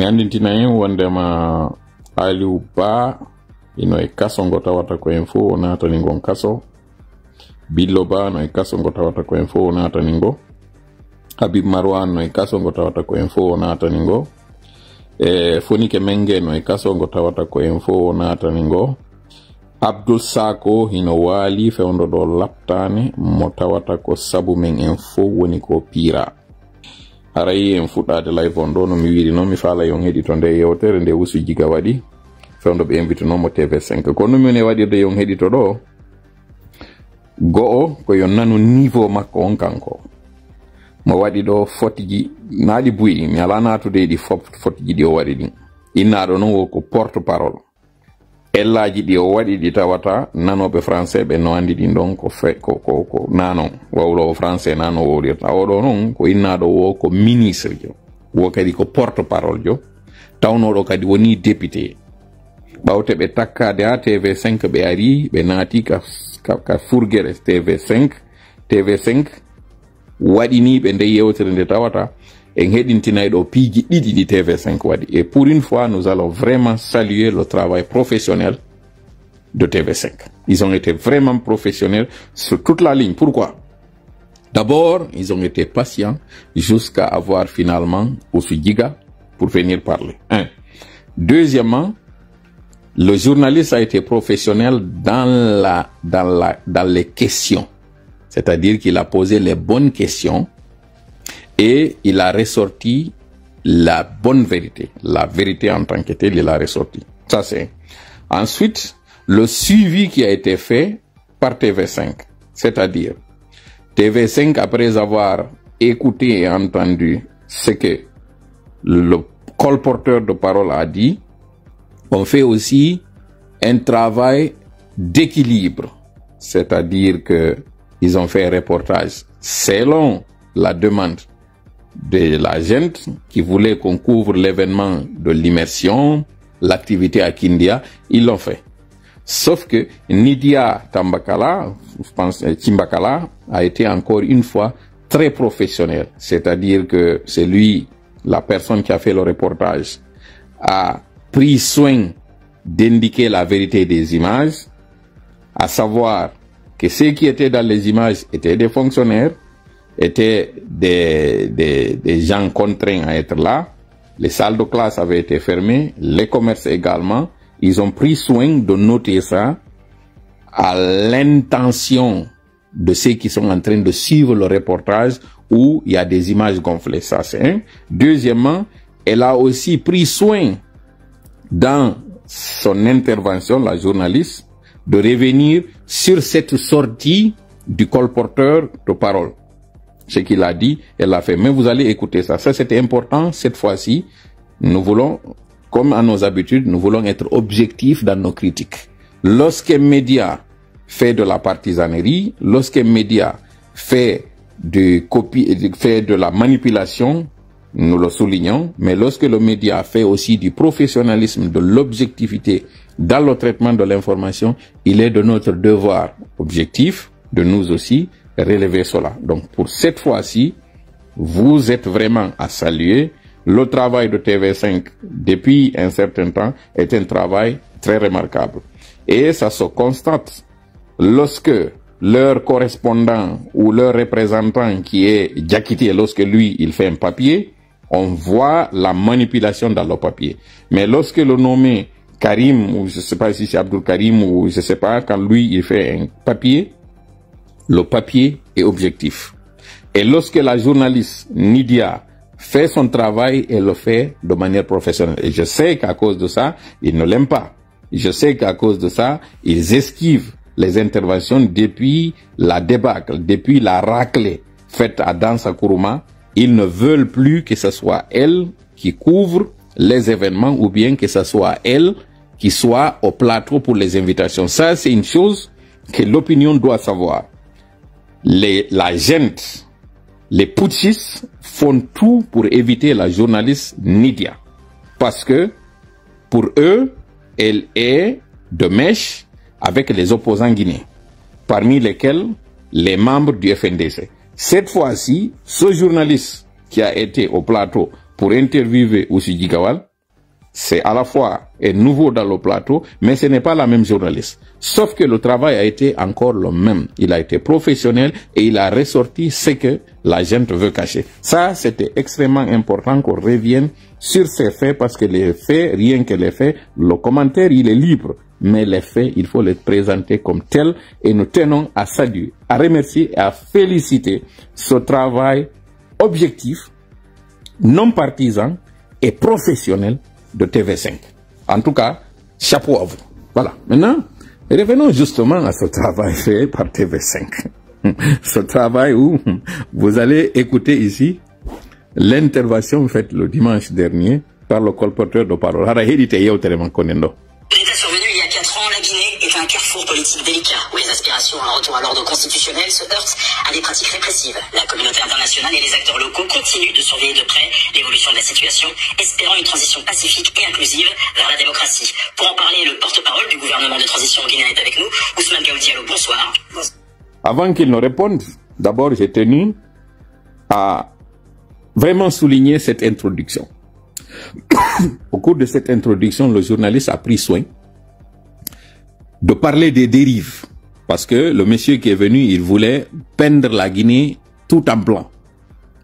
Ngandintina wandema Aliou Ba ino e kaso ngota wata ko info onata ningo kaso. Billo Ba no e kaso ngota wata ko info onata ningo. Habib Marwan no e kaso ngota wata ko info onata ningo. Fonike Menge no e kaso ngota wata ko info onata ningo. Abdul Sako hino wali fewndo do laptane motawata ko sabu men info woni ko pira. Arayi en fuɗɗade live on ɗo no mi wiri noon mi faala yon heɗi to nde yewtere nde Usu Jiga waɗi fewndo ɓe invitinomo TV5 ko numi ne waɗirde yon heɗi to ɗo go'o ko yon nanu niveau makko on kanko mo waɗi ɗo fotiji naaɗi buyi mi ala natude ɗi fotiji ɗi o waɗi ɗin innaɗo noon wo ko porte parole ellaji ɗi o waɗi ɗi tawata nanoɓe français ɓe no andi ɗin ɗon ko nanon wawlowo français nano wowlirta oɗo noon ko innaɗo wo ko ministre jo wo kadi ko porte parole jo tawnoɗo kadi woni député ɓawte ɓe takkade ha TV5 ɓe ari ɓe naati ka furguere TV5 waɗini ɓe nde yewtere nde tawata en heɗintinay ɗo piiji ɗiɗi ɗi TV5 waɗi. Et pour une fois, nous allons vraiment saluer le travail professionnel de TV5. Ils ont été vraiment professionnels sur toute la ligne. Pourquoi? D'abord, ils ont été patients jusqu'à avoir finalement Usu Jiga pour venir parler. Un. Deuxièmement, le journaliste a été professionnel dans les questions. C'est-à-dire qu'il a posé les bonnes questions et il a ressorti la bonne vérité. La vérité en tant que telle, il a ressorti. Ça c'est. Ensuite, le suivi qui a été fait par TV5. C'est-à-dire, TV5, après avoir écouté et entendu ce que le colporteur de parole a dit, on fait aussi un travail d'équilibre. C'est-à-dire que ils ont fait un reportage selon la demande de la gente qui voulait qu'on couvre l'événement de l'immersion, l'activité à Kindia, ils l'ont fait. Sauf que Nidia Tambakala, je pense Timbakala, a été encore une fois très professionnel. C'est-à-dire que c'est lui, la personne qui a fait le reportage, a pris soin d'indiquer la vérité des images, à savoir que ceux qui étaient dans les images étaient des fonctionnaires, étaient des gens contraints à être là. Les salles de classe avaient été fermées, les commerces également. Ils ont pris soin de noter ça à l'intention de ceux qui sont en train de suivre le reportage où il y a des images gonflées. Ça, c'est un. Deuxièmement, elle a aussi pris soin dans son intervention, la journaliste, de revenir sur cette sortie du colporteur de parole. Ce qu'il a dit, elle l'a fait. Mais vous allez écouter ça. Ça, c'était important. Cette fois-ci, nous voulons, comme à nos habitudes, nous voulons être objectifs dans nos critiques. Lorsqu'un média fait de la partisanerie, lorsqu'un média fait de la manipulation, nous le soulignons, mais lorsque le média fait aussi du professionnalisme, de l'objectivité dans le traitement de l'information, il est de notre devoir objectif, de nous aussi, relever cela. Donc pour cette fois-ci, vous êtes vraiment à saluer. Le travail de TV5 depuis un certain temps est un travail très remarquable. Et ça se constate lorsque leur correspondant ou leur représentant qui est Diakité, lorsque lui, il fait un papier, on voit la manipulation dans le papier. Mais lorsque le nommé Karim, ou je ne sais pas si c'est Abdul Karim, ou je ne sais pas, quand lui, il fait un papier, le papier est objectif. Et lorsque la journaliste Nidia fait son travail, elle le fait de manière professionnelle. Et je sais qu'à cause de ça, ils ne l'aiment pas. Je sais qu'à cause de ça, ils esquivent les interventions depuis la débâcle, depuis la raclée faite à Dansa Kourouma. Ils ne veulent plus que ce soit elle qui couvre les événements ou bien que ce soit elle qui soit au plateau pour les invitations. Ça, c'est une chose que l'opinion doit savoir. La gente, les putschistes font tout pour éviter la journaliste Nidia. Parce que, pour eux, elle est de mèche avec les opposants guinéens, parmi lesquels les membres du FNDC. Cette fois-ci, ce journaliste qui a été au plateau pour interviewer Usu Jigawal, c'est à la fois un nouveau dans le plateau, mais ce n'est pas la même journaliste. Sauf que le travail a été encore le même. Il a été professionnel et il a ressorti ce que la gente veut cacher. Ça, c'était extrêmement important qu'on revienne sur ces faits parce que les faits, rien que les faits, le commentaire, il est libre. Mais les faits, il faut les présenter comme tels et nous tenons à saluer, à remercier et à féliciter ce travail objectif, non partisan et professionnel de TV5. En tout cas, chapeau à vous. Voilà. Maintenant, revenons justement à ce travail fait par TV5. Ce travail où vous allez écouter ici l'intervention faite le dimanche dernier par le colporteur de parole. L'état survenu il y a 4 ans, la Guinée est un carrefour politique délicat où les aspirations à un retour à l'ordre constitutionnel se heurtent à des pratiques répressives. La communauté internationale et les acteurs locaux continuent de surveiller de près l'évolution de la situation, espérant une transition pacifique et inclusive vers la démocratie. Pour en parler, le porte-parole du gouvernement de transition guinéen est avec nous. Ousmane Gaou Diallo, bonsoir. Avant qu'il ne réponde, d'abord j'ai tenu à vraiment souligner cette introduction. Au cours de cette introduction, le journaliste a pris soin de parler des dérives. Parce que le monsieur qui est venu, il voulait peindre la Guinée tout en blanc,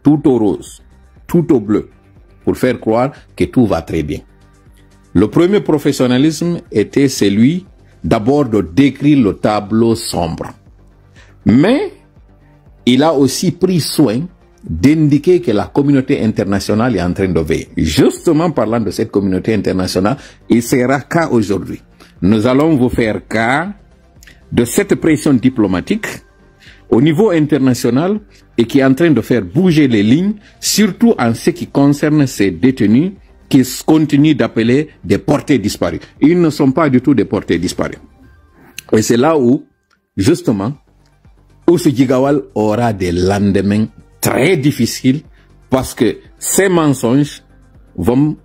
tout au rose, tout au bleu, pour faire croire que tout va très bien. Le premier professionnalisme était celui d'abord de décrire le tableau sombre. Mais il a aussi pris soin d'indiquer que la communauté internationale est en train de veiller. Justement parlant de cette communauté internationale, il sera cas aujourd'hui. Nous allons vous faire cas de cette pression diplomatique au niveau international et qui est en train de faire bouger les lignes, surtout en ce qui concerne ces détenus qui continuent d'appeler des portés disparus. Ils ne sont pas du tout des portés disparus. Et c'est là où, justement, Ousou Jigawal aura des lendemains très difficiles parce que ces mensonges vont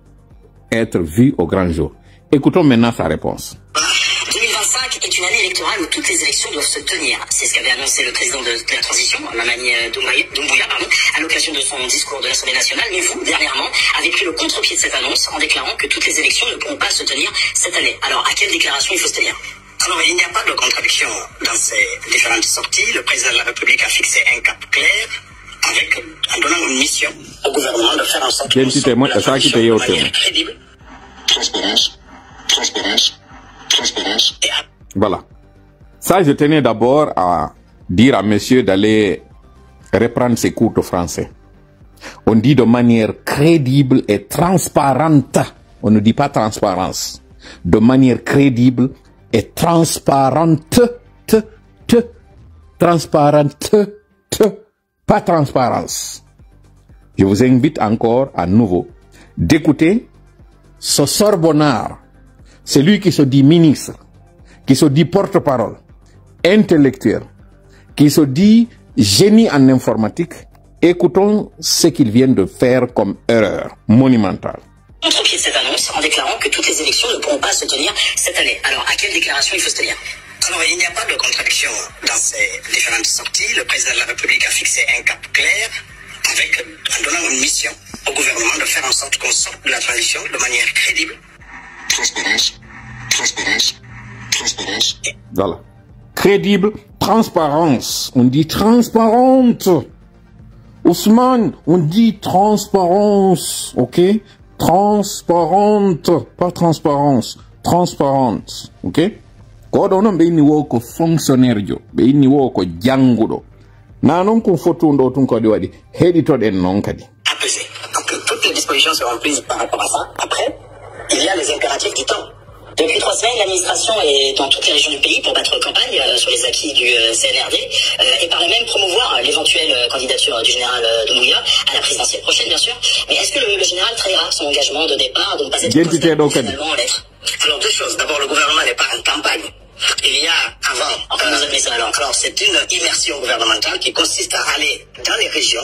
être vus au grand jour. Écoutons maintenant sa réponse. 2025 est une année électorale où toutes les élections doivent se tenir. C'est ce qu'avait annoncé le président de la transition, Mamadi Doumbouya, à l'occasion de son discours de l'Assemblée nationale. Mais vous, dernièrement, avez pris le contre-pied de cette annonce en déclarant que toutes les élections ne pourront pas se tenir cette année. Alors, à quelle déclaration il faut se tenir? Alors, il n'y a pas de contradiction dans ces différentes sorties. Le président de la République a fixé un cap clair en donnant une mission au gouvernement de faire en sorte que la transition de manière crédible. Transparence. Voilà. Ça, je tenais d'abord à dire à monsieur d'aller reprendre ses cours de français. On dit de manière crédible et transparente. On ne dit pas transparence. De manière crédible et transparente. Transparente. Pas transparence. Je vous invite encore à nouveau d'écouter ce sorbonnard. C'est lui qui se dit ministre, qui se dit porte-parole, intellectuel, qui se dit génie en informatique. Écoutons ce qu'il vient de faire comme erreur monumentale. Contre-pied de cette annonce en déclarant que toutes les élections ne pourront pas se tenir cette année. Alors, à quelle déclaration il faut se tenir? Alors, il n'y a pas de contradiction dans ces différentes sorties. Le président de la République a fixé un cap clair en donnant une mission au gouvernement de faire en sorte qu'on sorte de la transition de manière crédible. Transparence. Voilà. Crédible, transparence. On dit transparente. Ousmane, on dit transparence. Ok? Transparente. Pas transparence. Transparente. Ok? Kodo non be ni wo ko fonctionnaire jo. Be ni wo ko jangudo. Na non ko fotundo tun ko di wadi. Hedito den non kadi. Apaisé. Donc, toutes les dispositions seront prises par rapport à ça. Après, il y a les impératifs du temps. Depuis 3 semaines, l'administration est dans toutes les régions du pays pour battre campagne sur les acquis du CNRD et par là même promouvoir l'éventuelle candidature du général Doumbouya à la présidentielle prochaine, bien sûr. Mais est-ce que le général trahira son engagement de départ de ne pas être finalement en lettres? Alors, 2 choses. D'abord, le gouvernement n'est pas en campagne. Il y a avant... vous appelez ça alors? Alors, c'est une immersion gouvernementale qui consiste à aller dans les régions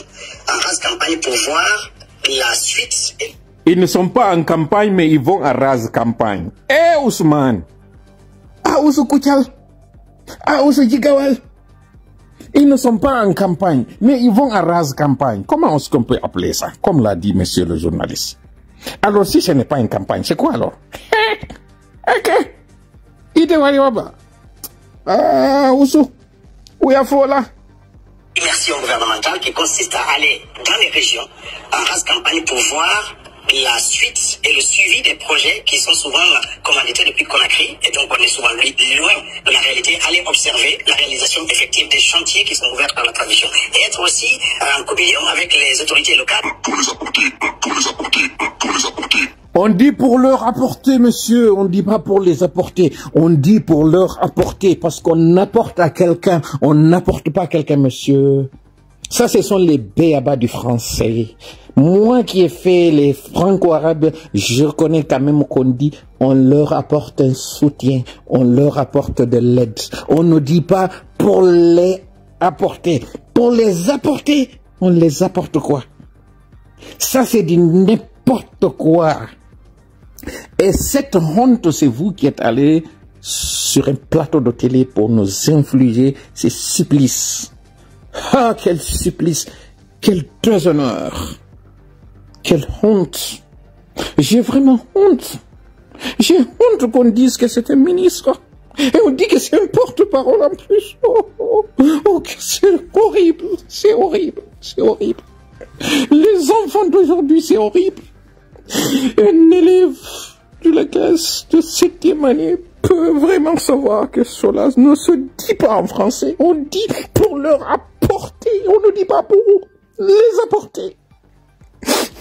en rase campagne pour voir la suite... Ils ne sont pas en campagne, mais ils vont à rase campagne. Eh, Ousmane! Ah, Ousou Kouchal! Ah, Ousou Jigawal! Ils ne sont pas en campagne, mais ils vont à rase campagne. Comment est-ce qu'on peut appeler ça? Comme l'a dit monsieur le journaliste. Alors, si ce n'est pas une campagne, c'est quoi alors? Ok. Idewariwaba. Ousu. Ouyafola. Immersion gouvernementale qui consiste à aller dans les régions en race campagne pour voir la suite et le suivi des projets qui sont souvent commandités depuis Conakry, et donc on est souvent loin de la réalité, aller observer la réalisation effective des chantiers qui sont ouverts par la tradition et être aussi en communion avec les autorités locales. Pour les apporter, pour les apporter, pour les apporter. On dit pour leur apporter, monsieur, on dit pas pour les apporter, on dit pour leur apporter, parce qu'on apporte à quelqu'un, on n'apporte pas à quelqu'un, monsieur. Ça, ce sont les béabas du français. Moi qui ai fait les franco-arabes, je connais quand même qu'on dit, on leur apporte un soutien, on leur apporte de l'aide. On ne dit pas pour les apporter. Pour les apporter, on les apporte quoi? Ça, c'est du n'importe quoi. Et cette honte, c'est vous qui êtes allé sur un plateau de télé pour nous infliger ces supplices. Ah, quel supplice, quel déshonneur, quelle honte. J'ai vraiment honte. J'ai honte qu'on dise que c'est un ministre. Et on dit que c'est un porte-parole en plus. Oh, que c'est horrible, c'est horrible, c'est horrible. Les enfants d'aujourd'hui, c'est horrible. Un élève de la classe de 7e année peut vraiment savoir que cela ne se dit pas en français. On dit pour leur apporter, on ne dit pas pour les apporter.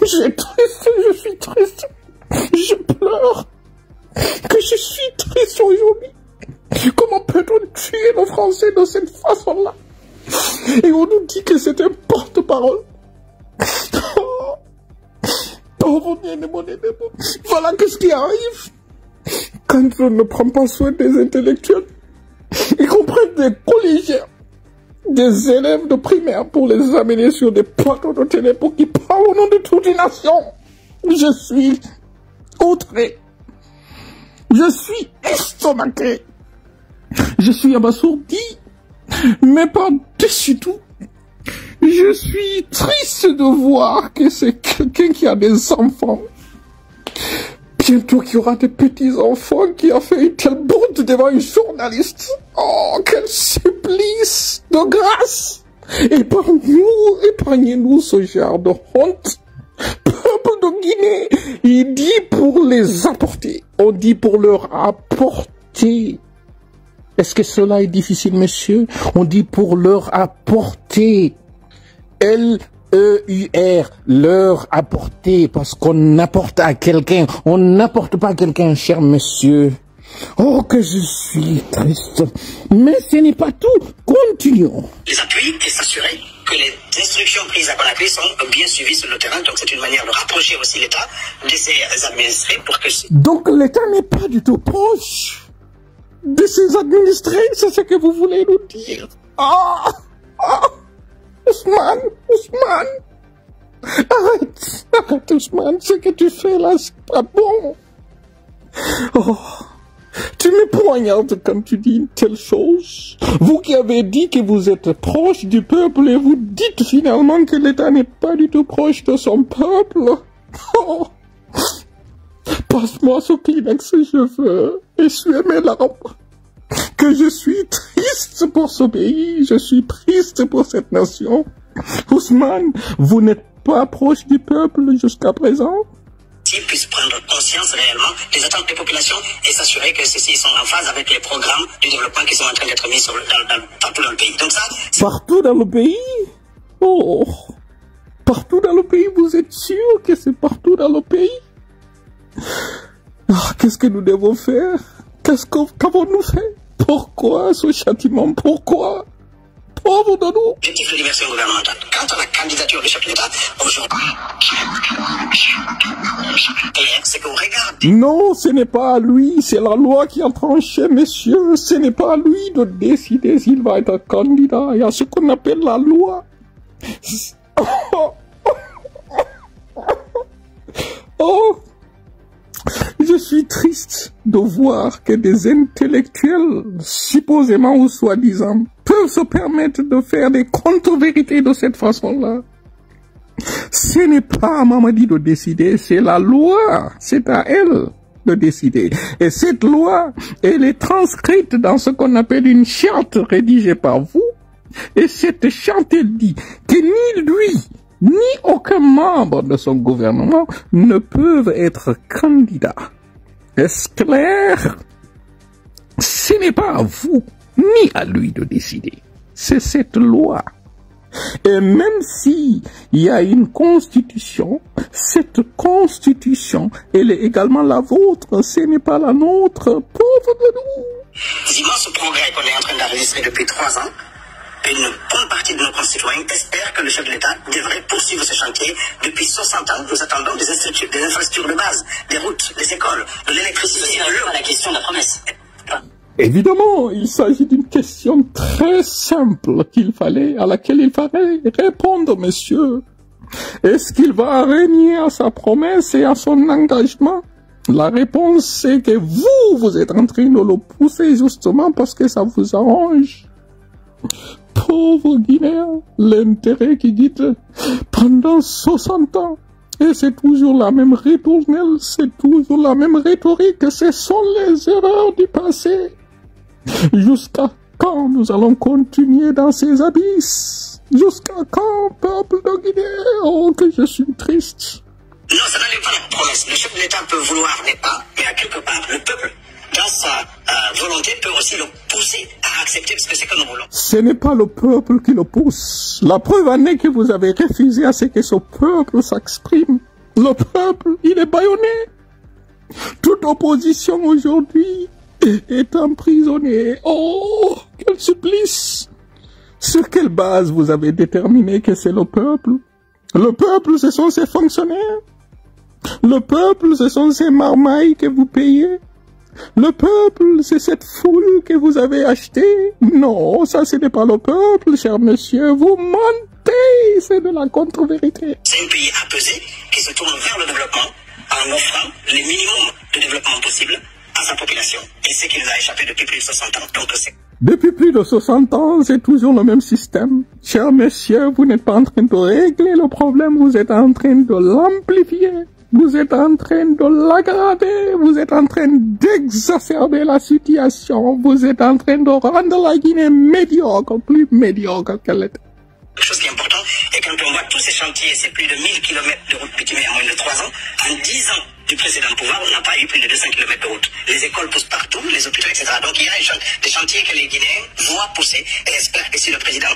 Je suis triste, je pleure, que je suis triste aujourd'hui. Comment peut-on tuer le français de cette façon-là? Et on nous dit que c'est un porte-parole. Voilà qu'est-ce qui arrive quand on ne prend pas soin des intellectuels, y compris des collégiens, des élèves de primaire, pour les amener sur des plateaux de télé pour qu'ils parlent au nom de toute une nation. Je suis outré, je suis estomaqué, je suis abasourdi, mais par-dessus tout, je suis triste de voir que c'est quelqu'un qui a des enfants. Bientôt qu'il y aura des petits-enfants qui a fait une telle bourde devant une journaliste. Oh, quel supplice! De grâce! Épargnez-nous ce genre de honte. Peuple de Guinée, il dit pour les apporter. On dit pour leur apporter. Est-ce que cela est difficile, monsieur? On dit pour leur apporter. L-E-U-R, leur apporter, parce qu'on apporte à quelqu'un, on n'apporte pas à quelqu'un, cher monsieur. Oh, que je suis triste. Mais ce n'est pas tout. Continuons. Les appuis et s'assurer que les instructions prises à Conakry sont bien suivies sur le terrain. Donc c'est une manière de rapprocher aussi l'État de ses administrés pour que... Donc l'État n'est pas du tout proche de ses administrés, c'est ce que vous voulez nous dire. Ousmane, arrête Ousmane, ce que tu fais là, c'est pas bon. Oh, tu me poignardes quand tu dis une telle chose. Vous qui avez dit que vous êtes proche du peuple et vous dites finalement que l'État n'est pas du tout proche de son peuple. Oh. Passe-moi ce Kleenex, je veux essuyer mes larmes. Que je suis triste pour ce pays, je suis triste pour cette nation. Ousmane, vous n'êtes pas proche du peuple jusqu'à présent? Qui puissent prendre conscience réellement des attentes des populations et s'assurer que ceux-ci sont en phase avec les programmes du développement qui sont en train d'être mis partout dans le pays. Donc ça... Partout dans le pays? Oh, partout dans le pays, vous êtes sûr que c'est partout dans le pays? Qu'est-ce que nous devons faire? Qu'avons-nous fait? Pourquoi ce châtiment? Pourquoi? Pauvre de nous! L'objectif de l'immersion gouvernementale. Quant à la candidature du chef de l'État, aujourd'hui, c'est qu'on regarde. Non, ce n'est pas à lui, c'est la loi qui a tranché, messieurs. Ce n'est pas à lui de décider s'il va être candidat. Il y a ce qu'on appelle la loi. Oh! Je suis triste de voir que des intellectuels, supposément ou soi-disant, peuvent se permettre de faire des contre-vérités de cette façon-là. Ce n'est pas à Mamadi de décider, c'est la loi. C'est à elle de décider. Et cette loi, elle est transcrite dans ce qu'on appelle une charte rédigée par vous. Et cette charte, elle dit que ni lui, ni aucun membre de son gouvernement ne peuvent être candidats. Est-ce clair? Ce n'est pas à vous, ni à lui de décider. C'est cette loi. Et même si il y a une constitution, cette constitution, elle est également la vôtre, ce n'est pas la nôtre, pauvre de nous. L'immense progrès qu'on est en train d'enregistrer depuis 3 ans, une bonne partie de nos concitoyens espèrent que le chef de l'État devrait poursuivre ce chantier. Depuis 60 ans, nous attendons des infrastructures de base, des routes, des écoles, de l'électricité. C'est pas la question de la promesse. Évidemment, il s'agit d'une question très simple à laquelle il fallait répondre, monsieur. Est-ce qu'il va régner à sa promesse et à son engagement? La réponse, c'est que vous êtes en train de le pousser justement parce que ça vous arrange. Pauvre Guinéen, l'intérêt qui guide pendant 60 ans. Et c'est toujours la même ritournelle, c'est toujours la même rhétorique, ce sont les erreurs du passé. Jusqu'à quand nous allons continuer dans ces abysses? Jusqu'à quand, peuple de Guinée? Oh, que je suis triste. Non, ça n'allait pas la promesse. Le chef de l'État peut vouloir n'est pas, mais à quelque part, le peuple, dans sa volonté, peut aussi le pousser à accepter ce que c'est que nous voulons. Ce n'est pas le peuple qui le pousse. La preuve en est que vous avez refusé à ce que ce peuple s'exprime. Le peuple, il est bâillonné. Toute opposition aujourd'hui est emprisonnée. Oh, quel supplice! Sur quelle base vous avez déterminé que c'est le peuple? Le peuple, ce sont ses fonctionnaires. Le peuple, ce sont ces marmailles que vous payez. Le peuple, c'est cette foule que vous avez achetée. Non, ça ce n'est pas le peuple, cher monsieur. Vous mentez, c'est de la contre-vérité. C'est un pays apaisé qui se tourne vers le développement en offrant les minimums de développement possible à sa population. Et c'est qui nous a échappé depuis plus de 60 ans. Donc c'est... Depuis plus de 60 ans, c'est toujours le même système. Cher monsieur, vous n'êtes pas en train de régler le problème, vous êtes en train de l'amplifier. Vous êtes en train de l'aggraver, vous êtes en train d'exacerber la situation, vous êtes en train de rendre la Guinée médiocre, plus médiocre qu'elle est. Quelque chose qui est important, et quand on voit tous ces chantiers, c'est plus de 1000 km de route bitumée en moins de 3 ans, en 10 ans du précédent pouvoir, on n'a pas eu plus de 200 km de route. Les écoles poussent partout, les hôpitaux, etc. Donc il y a des chantiers que les Guinéens voient pousser, et j'espère que si le président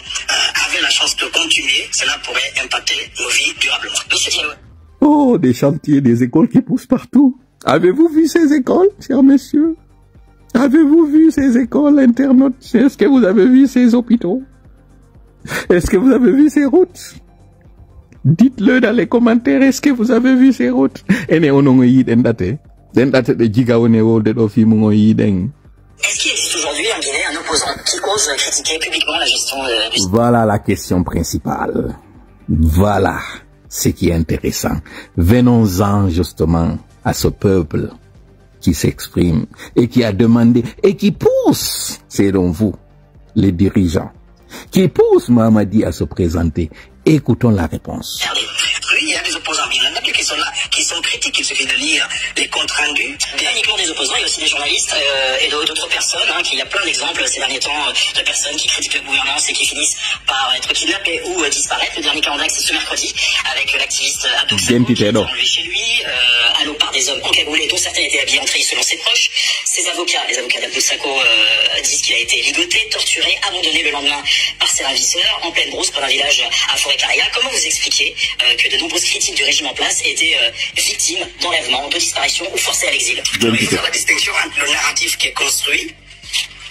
avait la chance de continuer, cela pourrait impacter nos vies durablement. Monsieur Diallo. Oh, des chantiers, des écoles qui poussent partout. Avez-vous vu ces écoles, cher monsieur? Avez-vous vu ces écoles internautes? Est-ce que vous avez vu ces hôpitaux? Est-ce que vous avez vu ces routes? Dites-le dans les commentaires, est-ce que vous avez vu ces routes? Est-ce qu'il existe aujourd'hui en Guinée un opposant qui ose critiquer publiquement la gestion du... Voilà la question principale. Voilà ce qui est intéressant. Venons-en justement à ce peuple qui s'exprime et qui a demandé et qui pousse, selon vous, les dirigeants, qui pousse Mamadi à se présenter. Écoutons la réponse. Oui, il y a des opposants bien entendu qui sont là, qui sont critiques. Il suffit de lire les comptes rendus. Pas uniquement des opposants, il y a aussi des journalistes et d'autres personnes. Il y a plein d'exemples ces derniers temps de personnes qui critiquent la gouvernance et qui finissent par être kidnappées ou disparaître. Le dernier cas en date, c'est ce mercredi avec l'activiste Abdou Sakho qui est enlevé chez lui, à l'eau par des hommes encagoulés dont certains étaient habillés en treillis selon ses proches. Ses avocats, les avocats d'Abdou Sakho, disent qu'il a été ligoté, torturé, abandonné le lendemain par ses ravisseurs en pleine brousse près d'un village à Forêt-Claria. Comment vous expliquez que de nombreuses critiques du régime en place étaient victimes d'enlèvement, de disparition ou forcées à l'exil? Il faut faire la distinction entre le narratif qui est construit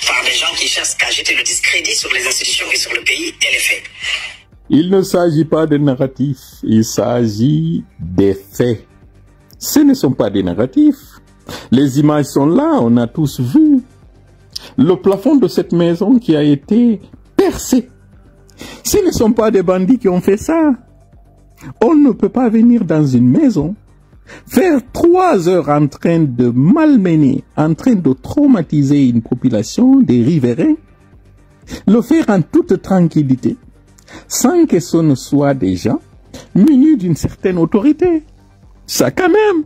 par des gens qui cherchent à jeter le discrédit sur les institutions et sur le pays et les faits. Il ne s'agit pas de narratif, il s'agit des faits. Ce ne sont pas des narratifs. Les images sont là, on a tous vu. Le plafond de cette maison qui a été percé. Ce ne sont pas des bandits qui ont fait ça. On ne peut pas venir dans une maison, faire 3 heures en train de malmener, en train de traumatiser une population, des riverains, le faire en toute tranquillité, sans que ce ne soit des gens muni d'une certaine autorité. Ça quand même,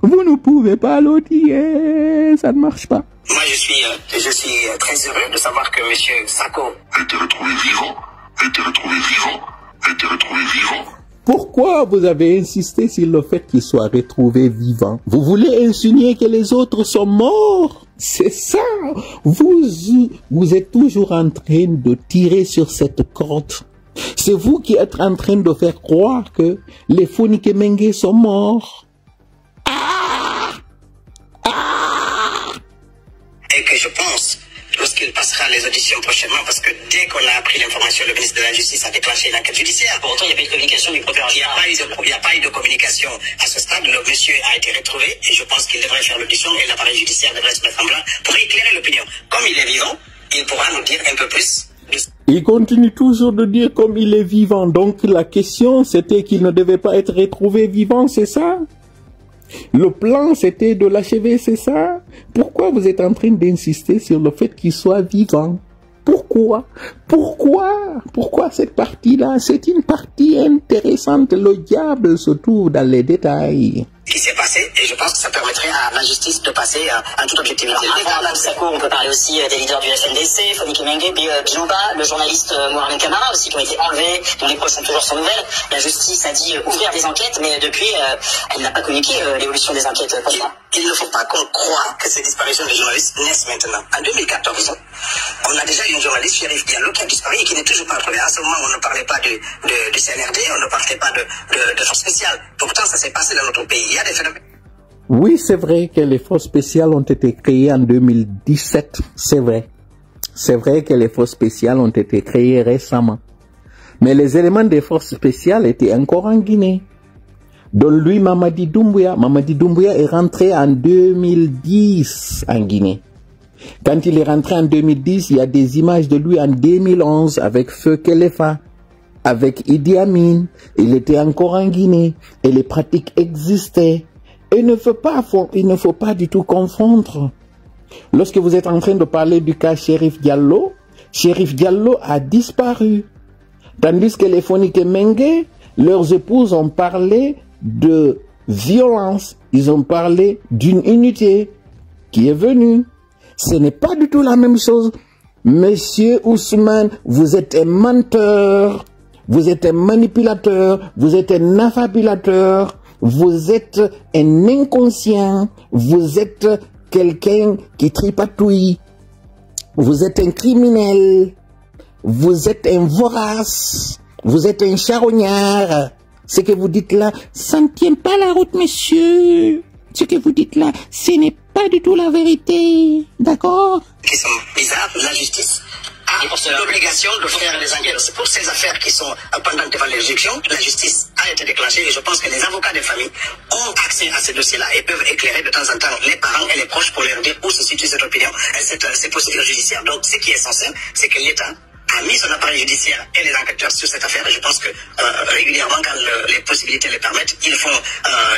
vous ne pouvez pas l'odier, ça ne marche pas. Moi, je suis très heureux de savoir que M. Sako a été retrouvé vivant, a été retrouvé vivant, a été retrouvé vivant. Pourquoi vous avez insisté sur le fait qu'il soit retrouvé vivant? Vous voulez insinuer que les autres sont morts? C'est ça. Vous êtes toujours en train de tirer sur cette corde. C'est vous qui êtes en train de faire croire que les Fonike Mengue sont morts. Et que je pense, lorsqu'il passera les auditions prochainement, parce que dès qu'on a appris l'information, le ministre de la Justice a déclenché une enquête judiciaire. Pour autant, il n'y a pas eu de communication du procureur. Il n'y a pas eu de communication à ce stade. Le monsieur a été retrouvé et je pense qu'il devrait faire l'audition et l'appareil judiciaire devrait se mettre en blanc pour éclairer l'opinion. Comme il est vivant, il pourra nous dire un peu plus. Il continue toujours de dire comme il est vivant. Donc la question, c'était qu'il ne devait pas être retrouvé vivant, c'est ça? Le plan, c'était de l'achever, c'est ça? Pourquoi vous êtes en train d'insister sur le fait qu'il soit vivant? Pourquoi? Pourquoi cette partie-là? C'est une partie intéressante. Le diable se trouve dans les détails. Qui s'est passé, et je pense que ça permettrait à la justice de passer en toute objectivité. Avant Mme Sako, on peut parler aussi des leaders du FNDC, Fonike Mengue, Bijomba, le journaliste Mohamed Kamara aussi, qui ont été enlevés, dont les proches sont toujours sans nouvelles. La justice a dit ouvrir des enquêtes, mais depuis, elle n'a pas communiqué l'évolution des enquêtes. Il ne faut pas qu'on croie que ces disparitions des journalistes naissent maintenant. En 2014, on a déjà eu un journaliste, Chérif Diallo, qui a disparu et qui n'est toujours pas retrouvé. À ce moment, on ne parlait pas du CNRD, on ne parlait pas de force spéciale. Pourtant, ça s'est passé dans notre pays. Il y a des phénomènes. Oui, c'est vrai que les forces spéciales ont été créées en 2017. C'est vrai. C'est vrai que les forces spéciales ont été créées récemment. Mais les éléments des forces spéciales étaient encore en Guinée. Dont lui, Mamadi Doumbouya est rentré en 2010 en Guinée. Quand il est rentré en 2010, il y a des images de lui en 2011 avec Feu Kelefa, avec Idi Amin. Il était encore en Guinée et les pratiques existaient. Et il ne faut pas du tout confondre. Lorsque vous êtes en train de parler du cas Chérif Diallo a disparu. Tandis que les Fonike Mengue, leurs épouses ont parlé de violence. Ils ont parlé d'une unité qui est venue. Ce n'est pas du tout la même chose. Monsieur Ousmane, vous êtes un menteur, vous êtes un manipulateur, vous êtes un affabulateur, vous êtes un inconscient, vous êtes quelqu'un qui tripatouille, vous êtes un criminel, vous êtes un vorace, vous êtes un charognard. Ce que vous dites là, ça ne tient pas la route, monsieur. Ce que vous dites là, ce n'est pas du tout la vérité. D'accord? Qui sont bizarres, la justice a l'obligation de faire des enquêtes. Pour ces affaires qui sont pendantes devant les juridictions, la justice a été déclenchée et je pense que les avocats des familles ont accès à ces dossiers-là et peuvent éclairer de temps en temps les parents et les proches pour leur dire où se situe cette opinion, ces procédures judiciaires. Donc ce qui est essentiel, c'est que l'État a mis son appareil judiciaire et les enquêteurs sur cette affaire. Et je pense que régulièrement, quand les possibilités le permettent, ils font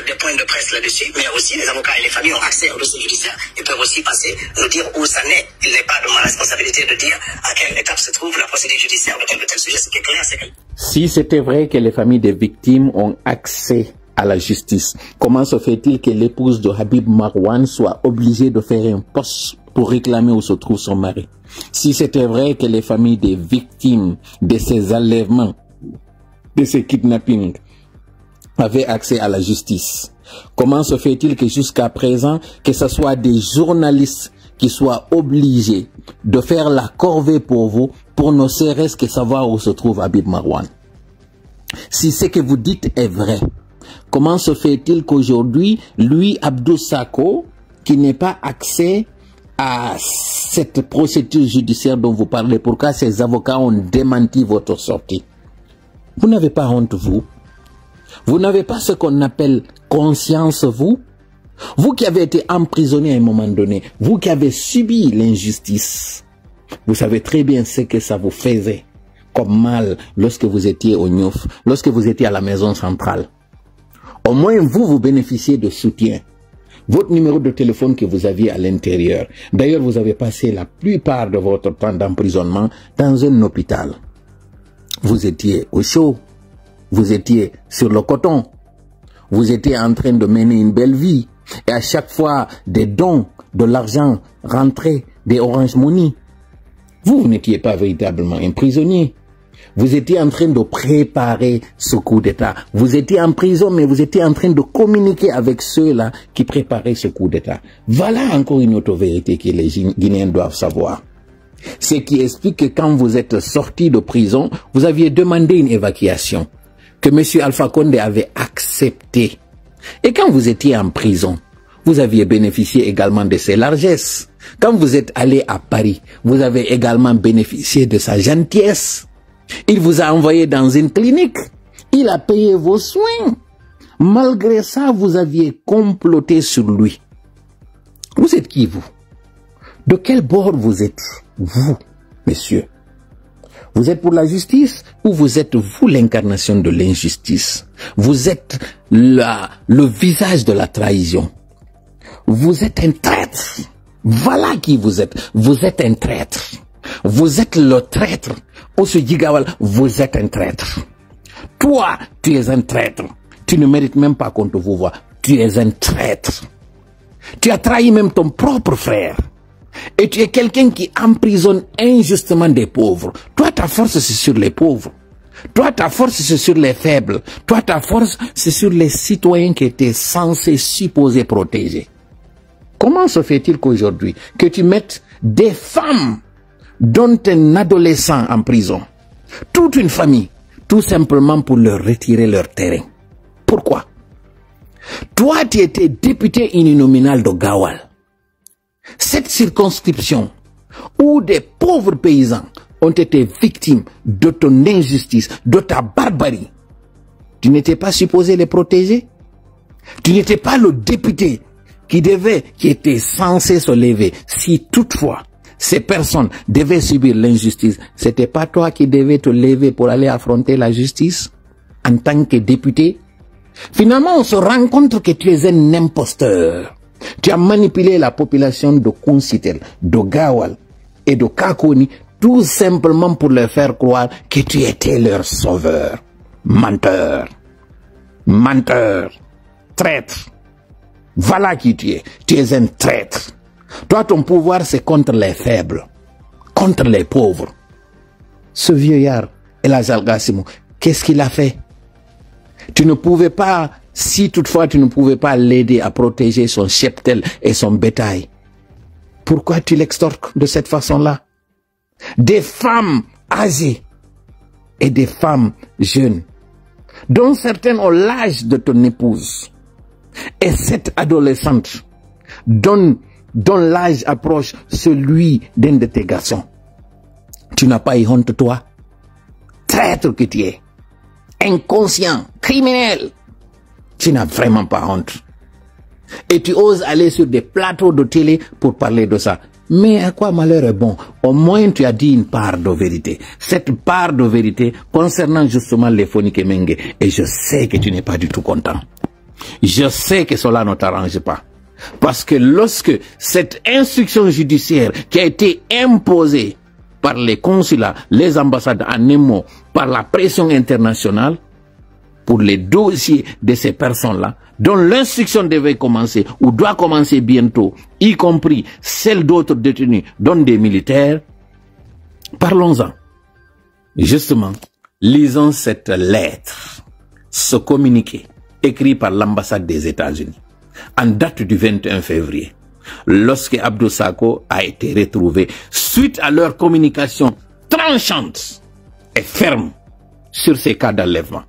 des points de presse là-dessus. Mais aussi, les avocats et les familles ont accès au dossier judiciaire. Ils peuvent aussi passer, nous dire où ça naît. Il n'est pas de ma responsabilité de dire à quelle étape se trouve la procédure judiciaire de tel ou tel sujet. Ce qui est clair, c'est que... Si c'était vrai que les familles des victimes ont accès à la justice, comment se fait-il que l'épouse de Habib Marwan soit obligée de faire un poste pour réclamer où se trouve son mari? Si c'était vrai que les familles des victimes de ces enlèvements, de ces kidnappings, avaient accès à la justice, comment se fait-il que jusqu'à présent, que ce soit des journalistes qui soient obligés de faire la corvée pour vous, pour ne serait-ce que savoir où se trouve Habib Marwan? Si ce que vous dites est vrai, comment se fait-il qu'aujourd'hui, lui, Abdou Sako, qui n'ait pas accès à cette procédure judiciaire dont vous parlez, pourquoi ces avocats ont démenti votre sortie? Vous n'avez pas honte, vous? Vous n'avez pas ce qu'on appelle conscience, vous? Vous qui avez été emprisonné à un moment donné, vous qui avez subi l'injustice, vous savez très bien ce que ça vous faisait comme mal lorsque vous étiez au Niouf, lorsque vous étiez à la maison centrale. Au moins, vous bénéficiez de soutien. Votre numéro de téléphone que vous aviez à l'intérieur. D'ailleurs, vous avez passé la plupart de votre temps d'emprisonnement dans un hôpital. Vous étiez au chaud. vous étiez sur le coton. Vous étiez en train de mener une belle vie. Et à chaque fois, des dons, de l'argent rentrait des Orange Money. Vous n'étiez pas véritablement un prisonnier. Vous étiez en train de préparer ce coup d'État. Vous étiez en prison, mais vous étiez en train de communiquer avec ceux-là qui préparaient ce coup d'État. Voilà encore une autre vérité que les Guinéens doivent savoir. Ce qui explique que quand vous êtes sorti de prison, vous aviez demandé une évacuation, que M. Alpha Condé avait accepté. Et quand vous étiez en prison, vous aviez bénéficié également de ses largesses. Quand vous êtes allé à Paris, vous avez également bénéficié de sa gentillesse. Il vous a envoyé dans une clinique. Il a payé vos soins. Malgré ça, vous aviez comploté sur lui. Vous êtes qui, vous? De quel bord vous êtes, vous, messieurs? Vous êtes pour la justice ou vous êtes, vous, l'incarnation de l'injustice? Vous êtes le visage de la trahison. Vous êtes un traître. Voilà qui vous êtes. Vous êtes un traître. Vous êtes le traître. Ousou Jigawal, vous êtes un traître. Toi, tu es un traître. Tu ne mérites même pas qu'on te vous voie. Tu es un traître. Tu as trahi même ton propre frère. Et tu es quelqu'un qui emprisonne injustement des pauvres. Toi, ta force, c'est sur les pauvres. Toi, ta force, c'est sur les faibles. Toi, ta force, c'est sur les citoyens qui étaient censés, supposés protéger. Comment se fait-il qu'aujourd'hui, que tu mettes des femmes, dont un adolescent en prison, toute une famille, tout simplement pour leur retirer leur terrain? Pourquoi? Toi, tu étais député uninominal de Gawal. Cette circonscription où des pauvres paysans ont été victimes de ton injustice, de ta barbarie, tu n'étais pas supposé les protéger? Tu n'étais pas le député qui était censé se lever? Si toutefois ces personnes devaient subir l'injustice, c'était pas toi qui devais te lever pour aller affronter la justice en tant que député? Finalement, on se rend compte que tu es un imposteur. Tu as manipulé la population de Kunsitel, de Gawal et de Kakoni tout simplement pour leur faire croire que tu étais leur sauveur. Menteur. Menteur. Traître. Voilà qui tu es. Tu es un traître. Toi, ton pouvoir, c'est contre les faibles, contre les pauvres. Ce vieillard, El Hadj Al Gassimou, qu'est-ce qu'il a fait? Tu ne pouvais pas, si toutefois tu ne pouvais pas l'aider à protéger son cheptel et son bétail, pourquoi tu l'extorques de cette façon-là? Des femmes âgées et des femmes jeunes, dont certaines ont l'âge de ton épouse, et cette adolescente dont l'âge approche celui d'un de tes garçons. Tu n'as pas eu honte, toi? Traître que tu es, inconscient, criminel. Tu n'as vraiment pas honte. Et tu oses aller sur des plateaux de télé pour parler de ça. Mais à quoi malheur est bon? Au moins tu as dit une part de vérité. Cette part de vérité concernant justement les Fonike Mengue. Et je sais que tu n'es pas du tout content. Je sais que cela ne t'arrange pas. Parce que lorsque cette instruction judiciaire qui a été imposée par les consulats, les ambassades en un mot, par la pression internationale, pour les dossiers de ces personnes-là, dont l'instruction devait commencer ou doit commencer bientôt, y compris celle d'autres détenus, dont des militaires, parlons-en. Justement, lisons cette lettre, ce communiqué, écrit par l'ambassade des États-Unis, en date du 21 février, lorsque Abdou Sako a été retrouvé suite à leur communication tranchante et ferme sur ces cas d'enlèvement.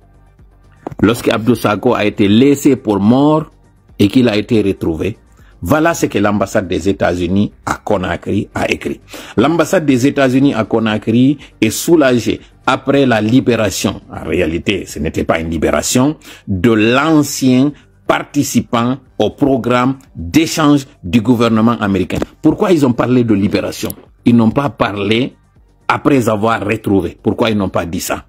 Lorsque Abdou Sako a été laissé pour mort et qu'il a été retrouvé, voilà ce que l'ambassade des États-Unis à Conakry a écrit. L'ambassade des États-Unis à Conakry est soulagée après la libération, en réalité ce n'était pas une libération, de l'ancien participant au programme d'échange du gouvernement américain. Pourquoi ils ont parlé de libération? Ils n'ont pas parlé après avoir retrouvé. Pourquoi ils n'ont pas dit ça?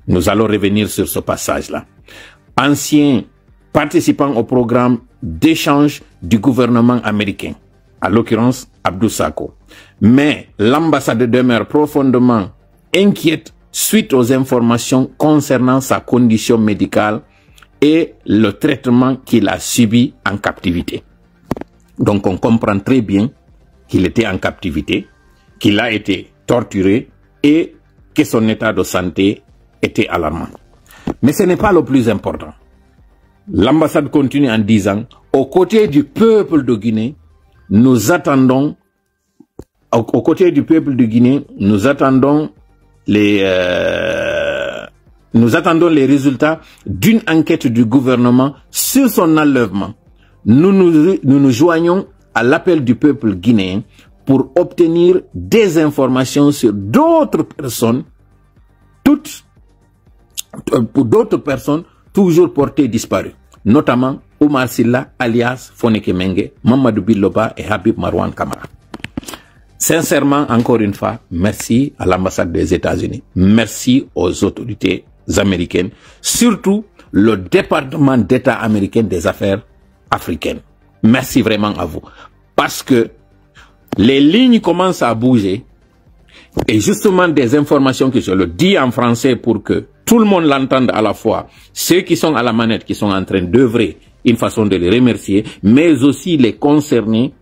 Nous allons revenir sur ce passage-là. Ancien participant au programme d'échange du gouvernement américain, à l'occurrence Abdou Sako. Mais l'ambassade demeure profondément inquiète suite aux informations concernant sa condition médicale et le traitement qu'il a subi en captivité. Donc on comprend très bien qu'il était en captivité, qu'il a été torturé et que son état de santé était alarmant. Mais ce n'est pas le plus important. L'ambassade continue en disant, aux côtés du peuple de Guinée, nous attendons les résultats d'une enquête du gouvernement sur son enlèvement. Nous nous joignons à l'appel du peuple guinéen pour obtenir des informations sur d'autres personnes, toujours portées disparues, notamment Oumar Silla, alias Foneke Mengue, Mamadou Biloba et Habib Marwan Kamara. Sincèrement, encore une fois, merci à l'ambassade des États-Unis. Merci aux autorités américaines, surtout le département d'État américain des affaires africaines. Merci vraiment à vous. Parce que les lignes commencent à bouger et justement des informations que je le dis en français pour que tout le monde l'entende à la fois, ceux qui sont à la manette, qui sont en train d'œuvrer, une façon de les remercier, mais aussi les concernés,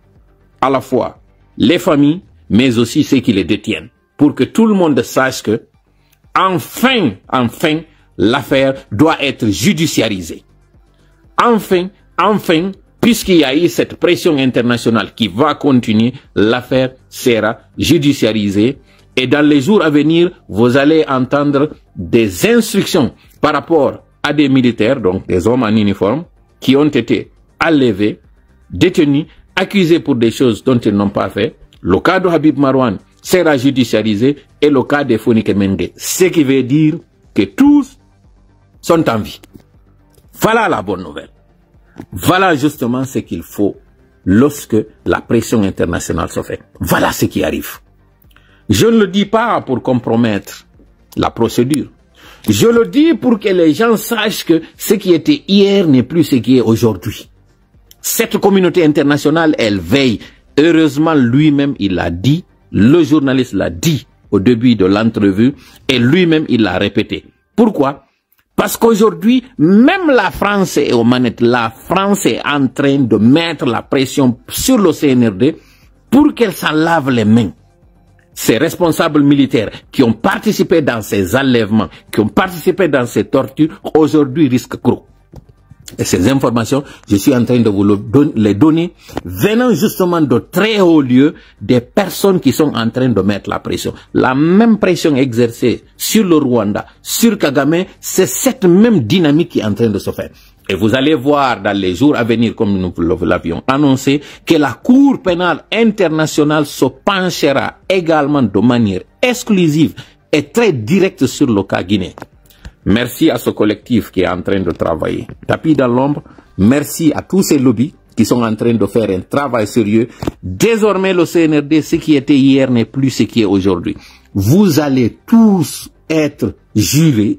à la fois les familles, mais aussi ceux qui les détiennent, pour que tout le monde sache que, enfin, l'affaire doit être judiciarisée. Enfin, puisqu'il y a eu cette pression internationale qui va continuer, l'affaire sera judiciarisée. Et dans les jours à venir, vous allez entendre des instructions par rapport à des militaires, donc des hommes en uniforme, qui ont été enlevés, détenus, accusés pour des choses dont ils n'ont pas fait. Le cas de Habib Marwan sera judiciarisé et le cas de Foneke Mengue. Ce qui veut dire que tous sont en vie. Voilà la bonne nouvelle. Voilà justement ce qu'il faut lorsque la pression internationale se fait. Voilà ce qui arrive. Je ne le dis pas pour compromettre la procédure. Je le dis pour que les gens sachent que ce qui était hier n'est plus ce qui est aujourd'hui. Cette communauté internationale, elle veille. Heureusement, lui-même, il l'a dit. Le journaliste l'a dit au début de l'entrevue et lui-même, il l'a répété. Pourquoi? Parce qu'aujourd'hui, même la France est aux manettes. La France est en train de mettre la pression sur le CNRD pour qu'elle s'en lave les mains. Ces responsables militaires qui ont participé dans ces enlèvements, qui ont participé dans ces tortures, aujourd'hui risquent gros. Et ces informations, je suis en train de vous les donner, venant justement de très hauts lieux, des personnes qui sont en train de mettre la pression. La même pression exercée sur le Rwanda, sur Kagame, c'est cette même dynamique qui est en train de se faire. Et vous allez voir dans les jours à venir, comme nous l'avions annoncé, que la Cour pénale internationale se penchera également de manière exclusive et très directe sur le cas guinéen. Merci à ce collectif qui est en train de travailler. Tapis dans l'ombre, merci à tous ces lobbies qui sont en train de faire un travail sérieux. Désormais, le CNRD, ce qui était hier n'est plus ce qui est aujourd'hui. Vous allez tous être jugés.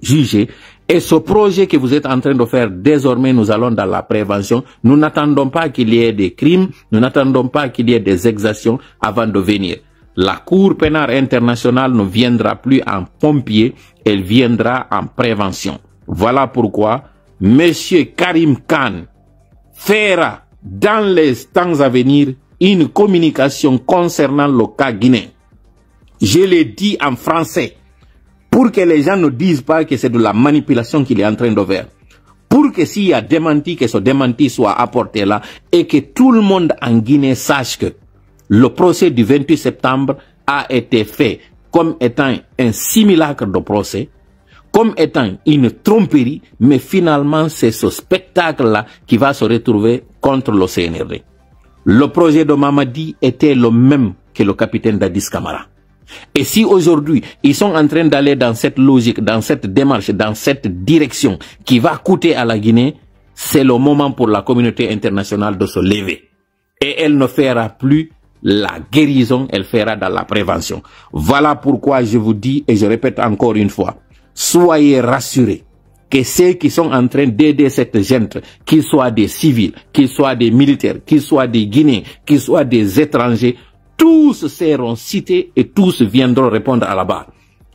Et ce projet que vous êtes en train de faire, désormais, nous allons dans la prévention. Nous n'attendons pas qu'il y ait des crimes, nous n'attendons pas qu'il y ait des exactions avant de venir. La Cour pénale internationale ne viendra plus en pompier, elle viendra en prévention. Voilà pourquoi M. Karim Khan fera dans les temps à venir une communication concernant le cas guinéen. Je l'ai dit en français pour que les gens ne disent pas que c'est de la manipulation qu'il est en train de faire. Pour que s'il y a démenti, que ce démenti soit apporté là et que tout le monde en Guinée sache que le procès du 28 septembre a été fait comme étant un simulacre de procès, comme étant une tromperie, mais finalement c'est ce spectacle-là qui va se retrouver contre le CNRD. Le projet de Mamadi était le même que le capitaine Dadis Camara. Et si aujourd'hui ils sont en train d'aller dans cette logique, dans cette démarche, dans cette direction qui va coûter à la Guinée, c'est le moment pour la communauté internationale de se lever. Et elle ne fera plus la guérison, elle fera dans la prévention. Voilà pourquoi je vous dis, et je répète encore une fois, soyez rassurés que ceux qui sont en train d'aider cette gente, qu'ils soient des civils, qu'ils soient des militaires, qu'ils soient des Guinéens, qu'ils soient des étrangers, tous seront cités et tous viendront répondre à la barre.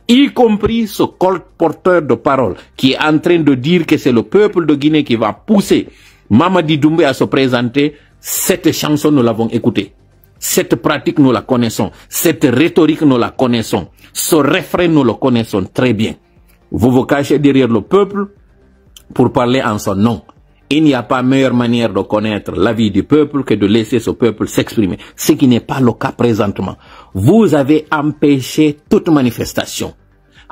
y compris ce colporteur de parole qui est en train de dire que c'est le peuple de Guinée qui va pousser Mamadi Doumbouya à se présenter. Cette chanson, nous l'avons écoutée. Cette pratique, nous la connaissons. Cette rhétorique, nous la connaissons. Ce refrain, nous le connaissons très bien. Vous vous cachez derrière le peuple pour parler en son nom. Il n'y a pas meilleure manière de connaître l'avis du peuple que de laisser ce peuple s'exprimer. Ce qui n'est pas le cas présentement. Vous avez empêché toute manifestation.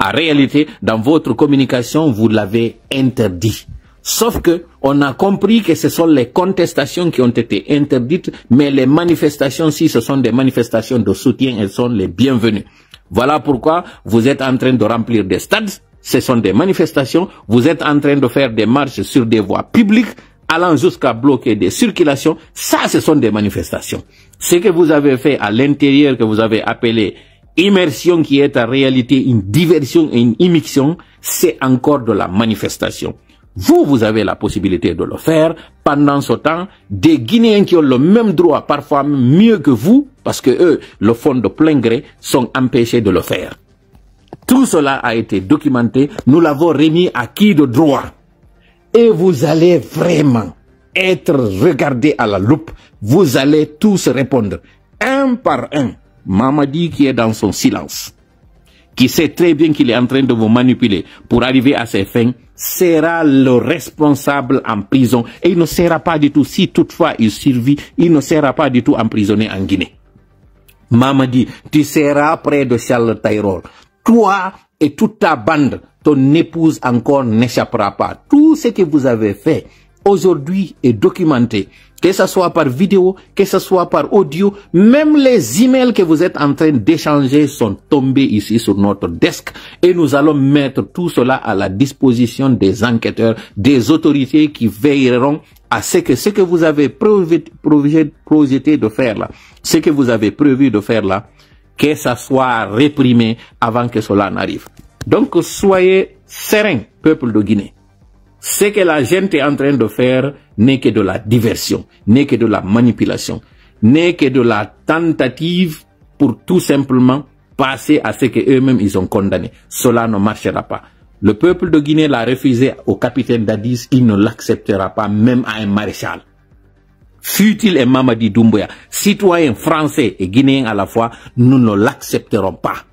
En réalité, dans votre communication, vous l'avez interdit. Sauf que on a compris que ce sont les contestations qui ont été interdites, mais les manifestations, si ce sont des manifestations de soutien, elles sont les bienvenues. Voilà pourquoi vous êtes en train de remplir des stades, ce sont des manifestations, vous êtes en train de faire des marches sur des voies publiques, allant jusqu'à bloquer des circulations, ça ce sont des manifestations. Ce que vous avez fait à l'intérieur, que vous avez appelé immersion, qui est en réalité une diversion et une immixtion, c'est encore de la manifestation. Vous avez la possibilité de le faire. Pendant ce temps, des Guinéens qui ont le même droit, parfois mieux que vous, parce que eux le font de plein gré, sont empêchés de le faire. Tout cela a été documenté. Nous l'avons remis à qui de droit. Et vous allez vraiment être regardés à la loupe. Vous allez tous répondre, un par un. Mamadi qui est dans son silence, qui sait très bien qu'il est en train de vous manipuler pour arriver à ses fins, sera le responsable en prison. Et il ne sera pas du tout, si toutefois il survit, il ne sera pas du tout emprisonné en Guinée. Mamadi, tu seras près de Charles Taylor. Toi et toute ta bande, ton épouse encore n'échappera pas. Tout ce que vous avez fait aujourd'hui est documenté. Que ce soit par vidéo, que ce soit par audio, même les emails que vous êtes en train d'échanger sont tombés ici sur notre desk et nous allons mettre tout cela à la disposition des enquêteurs, des autorités qui veilleront à ce que vous avez projeté de faire là, ce que vous avez prévu de faire là, que ça soit réprimé avant que cela n'arrive. Donc soyez sereins, peuple de Guinée. Ce que la gente est en train de faire n'est que de la diversion, n'est que de la manipulation, n'est que de la tentative pour tout simplement passer à ce qu'eux-mêmes ils ont condamné. Cela ne marchera pas. Le peuple de Guinée l'a refusé au capitaine Dadis, il ne l'acceptera pas même à un maréchal. Fût-il un Mamadi Doumbouya, citoyen français et guinéen à la fois, nous ne l'accepterons pas.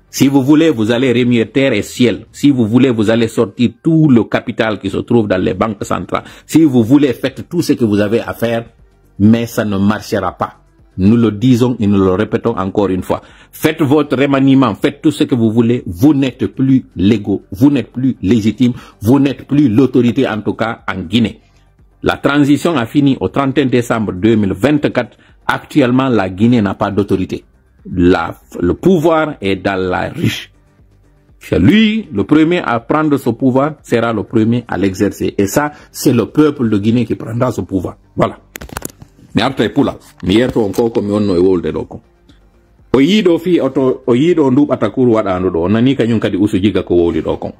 Si vous voulez, vous allez remuer terre et ciel. Si vous voulez, vous allez sortir tout le capital qui se trouve dans les banques centrales. Si vous voulez, faites tout ce que vous avez à faire, mais ça ne marchera pas. Nous le disons et nous le répétons encore une fois. Faites votre remaniement, faites tout ce que vous voulez. Vous n'êtes plus légaux, vous n'êtes plus légitime, vous n'êtes plus l'autorité en tout cas en Guinée. La transition a fini au 31 décembre 2024. Actuellement, la Guinée n'a pas d'autorité. Le pouvoir est dans la rue. C'est lui, le premier à prendre ce pouvoir, sera le premier à l'exercer. Et ça, c'est le peuple de Guinée qui prendra ce pouvoir. Voilà. Mi arta pula. Mi yerto onko ko mi wonno e wolde do ko. O yido fi oto o yido ndubata kuru wadando do nani kanyum kadi usujiga ko woli do ko.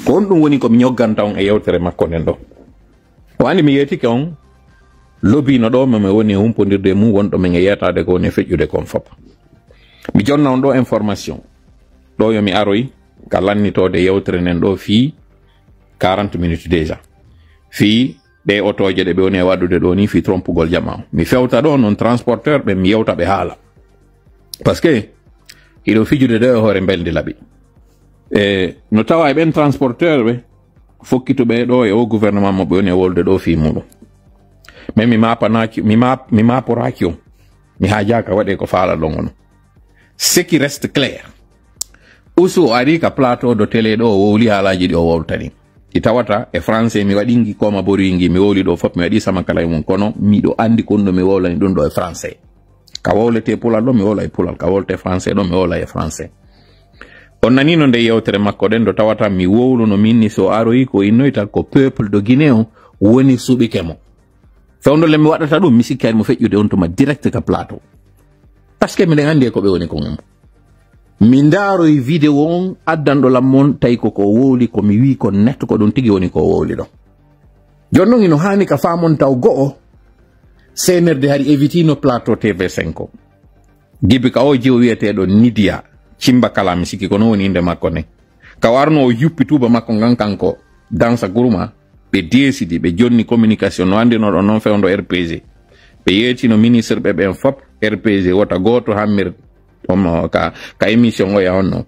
Ko on dum woni ko mi nyogganta on e yewtere makko nen do. Wani mi yeti ke on lobby no do me woni humpondirde mum wondo men yetade ko ne fejjude kon fop. Mi jonna on do information do yo mi aroy ka lannitode yewtere nen do fi 40 minutes déjà fi de otoje de be woni wadude do ni fi trompugol jama mi fewta do non transporteur be mi yewta be hala parce que ido fijude de hore mbelde labi no tawa ben transporteur be fokkito be do e o gouvernement mo be woni wolde do fi mudo mais mi mapanaki mi maporaki mi hajaka wade ko faala longono. Ce qui reste clair, usu ari ka plateau de télé do woli halaji do woltani itawata e français mi wadingi koma boringi mi woli do fop mi wadi sama kala mon kono mi do andi kondo mi wolani don do e français ka wolete pulal do mi wola e pulal ka wolte français do mi wola e français on nani non de yewtere makko den do tawata mi wowlu no minni so aroyi ko innoita ko peuple de Guinée woni subikemo fewndo le mi wadata dum mi sikkani mo fejjude on to ma direct ka plateau. Parce que mi andi ko be woni ko mum mi ndaro e video on addando lammon tay ko woli ko mi wi ko net ko don tigi woni ko woli do jonno ino hani ka famon taw go senerde hari evitino plateau TV5 gibi ka o jiw wiete do Nidia Chimba Kala mi siki kono woni inde makko ne ka warno o yuppi tuba makko ngan kanko dansa guruma be décidi be jonni communication no andi no do non fewndo RPG be yeti no ministre be ben fop RPG wota goto hammir ka émission o ya onno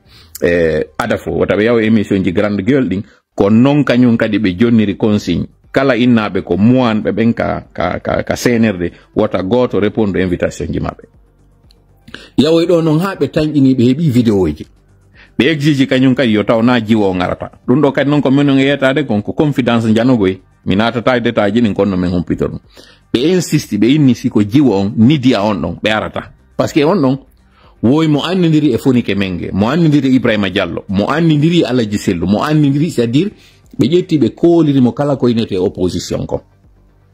adafo wota be yaw émission ji grande gueule din ko non kanyum kadi be jonniri consigne kala innabe ko muan be ben ka CNRD wota goto répondre invitation ji mabbe yawo do non habe tanjini be hebi vidéo ji be exige kanyum kadi yo taw na jiwo ngarata dum do kadi non ko menon yetade kon ko confidence janogoy minata tay deta jini konno men computer be insiste be inni ko jiwo on nidia on don be arata parce que on don woy mo andindiri e Fonike Mengue mo andindiri Ibrahima Diallo mo andindiri Alaji Sellu mo andindiri c'est-à-dire be jetti be koliri mo kala ko inete opposition ko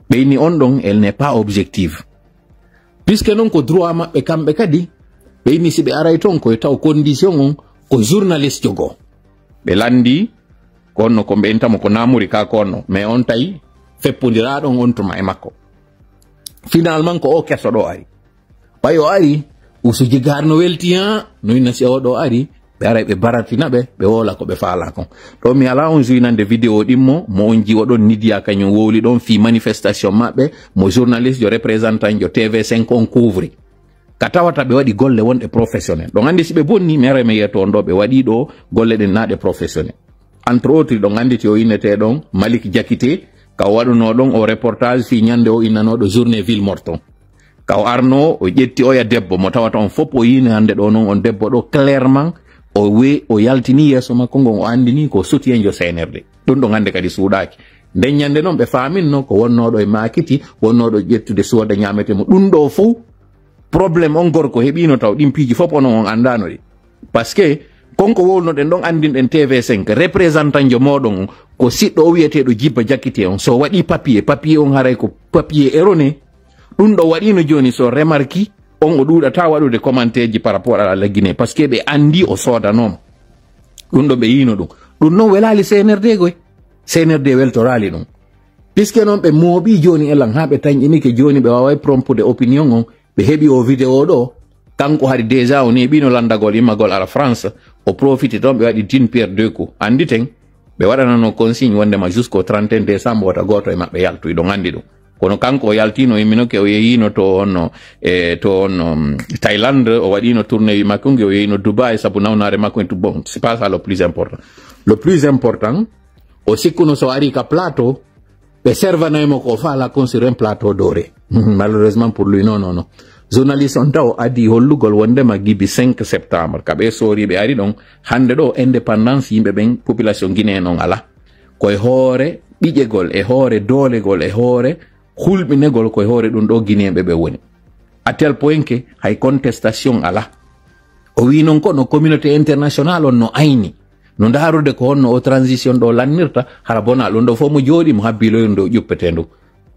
be ni on don elle n'est pas objective puisque non ko droit mabbe kambe kadi be ni sibe aray ton ko taw condition on ko journaliste jogo be landi konno ko be entamo ko namuri ka konno mais on tay feppondira don on tuma e makko finalement ko o kesso do ari bayo ari usuji garno welti ha no ina si odo ari be ara be baratina be wola ko be faala kon to mi ala on juinande vidéo dimmo mo on ji wodon nidia kanyo woli don fi manifestation mabbe mo journaliste jo représentant jo TV5 on couvre katawata be wadi golle wonde professionnel don andi sibe bonni mere me yeto ndo be wadi do golle den naade professionnel entre autres don andi ti o inete don Malik Jakite ka waduno don o reportage fi nyande o inano do journée ville morton ka arno o jetti o ya debbo mo tawata on fop o yini hande do non on debbo do clairement o we o yaltini yeso makko ngon o andini ko soti enjo CNRD dum do hande kadi suudaki den nyande non be faaminno ko wonno do e makiti wonno do jettude soda nyamete mo dum do fu problème on gorko hebino taw dimpiji fop on andano di parce que konko wolno den don andin den TV5 représentant jo modon ko siddo wiete do Jibba Jakite on so wadi papier on haray ko papier erroné dum do wadi no joni so remarki on o duda ta wadude commentaire ji par rapport à la Guinée parce que be andi o soda non dum do be yino dum non welali CNRD goy CNRD weltorali dum puisque non be mobi joni elan habe tanjini ke joni be wawai prompude opinion on be hebi o vidéo do kanko hari déjà on bino landagol imagol ala France o profite don be wadi din Pierre Deco andi ten be wadana no consigne wonde ma jusqu'au 31 décembre wata goto e mabbe yaltu do ngandi dum kono kanko o yaltino imino ke o yeyino to onno Thailand o wadino tournée wi makko o yeyino Dubai sabu nawnare makko to bon c'est pas ça le plus important o sikkuno so ari ka plateau be servanaymo ko fala kon sur un plateau doré malheureusement pour lui non journaliste on taw adi hollugol wonde ma gibi 5 septembre kabe sori be ari don hande do indépendance yimbe ben population guinéen on ala koy hoore bijegol e hoore dolegol e hoore hulbinegol koy hoore dum do guinéen be woni à tel point que hay contestation ala o wi non ko no communauté internationale on no ayni no ndarude ko honno o transition do lannirta hara bona londo fo mo jodi mo habbilo ndo juppetendo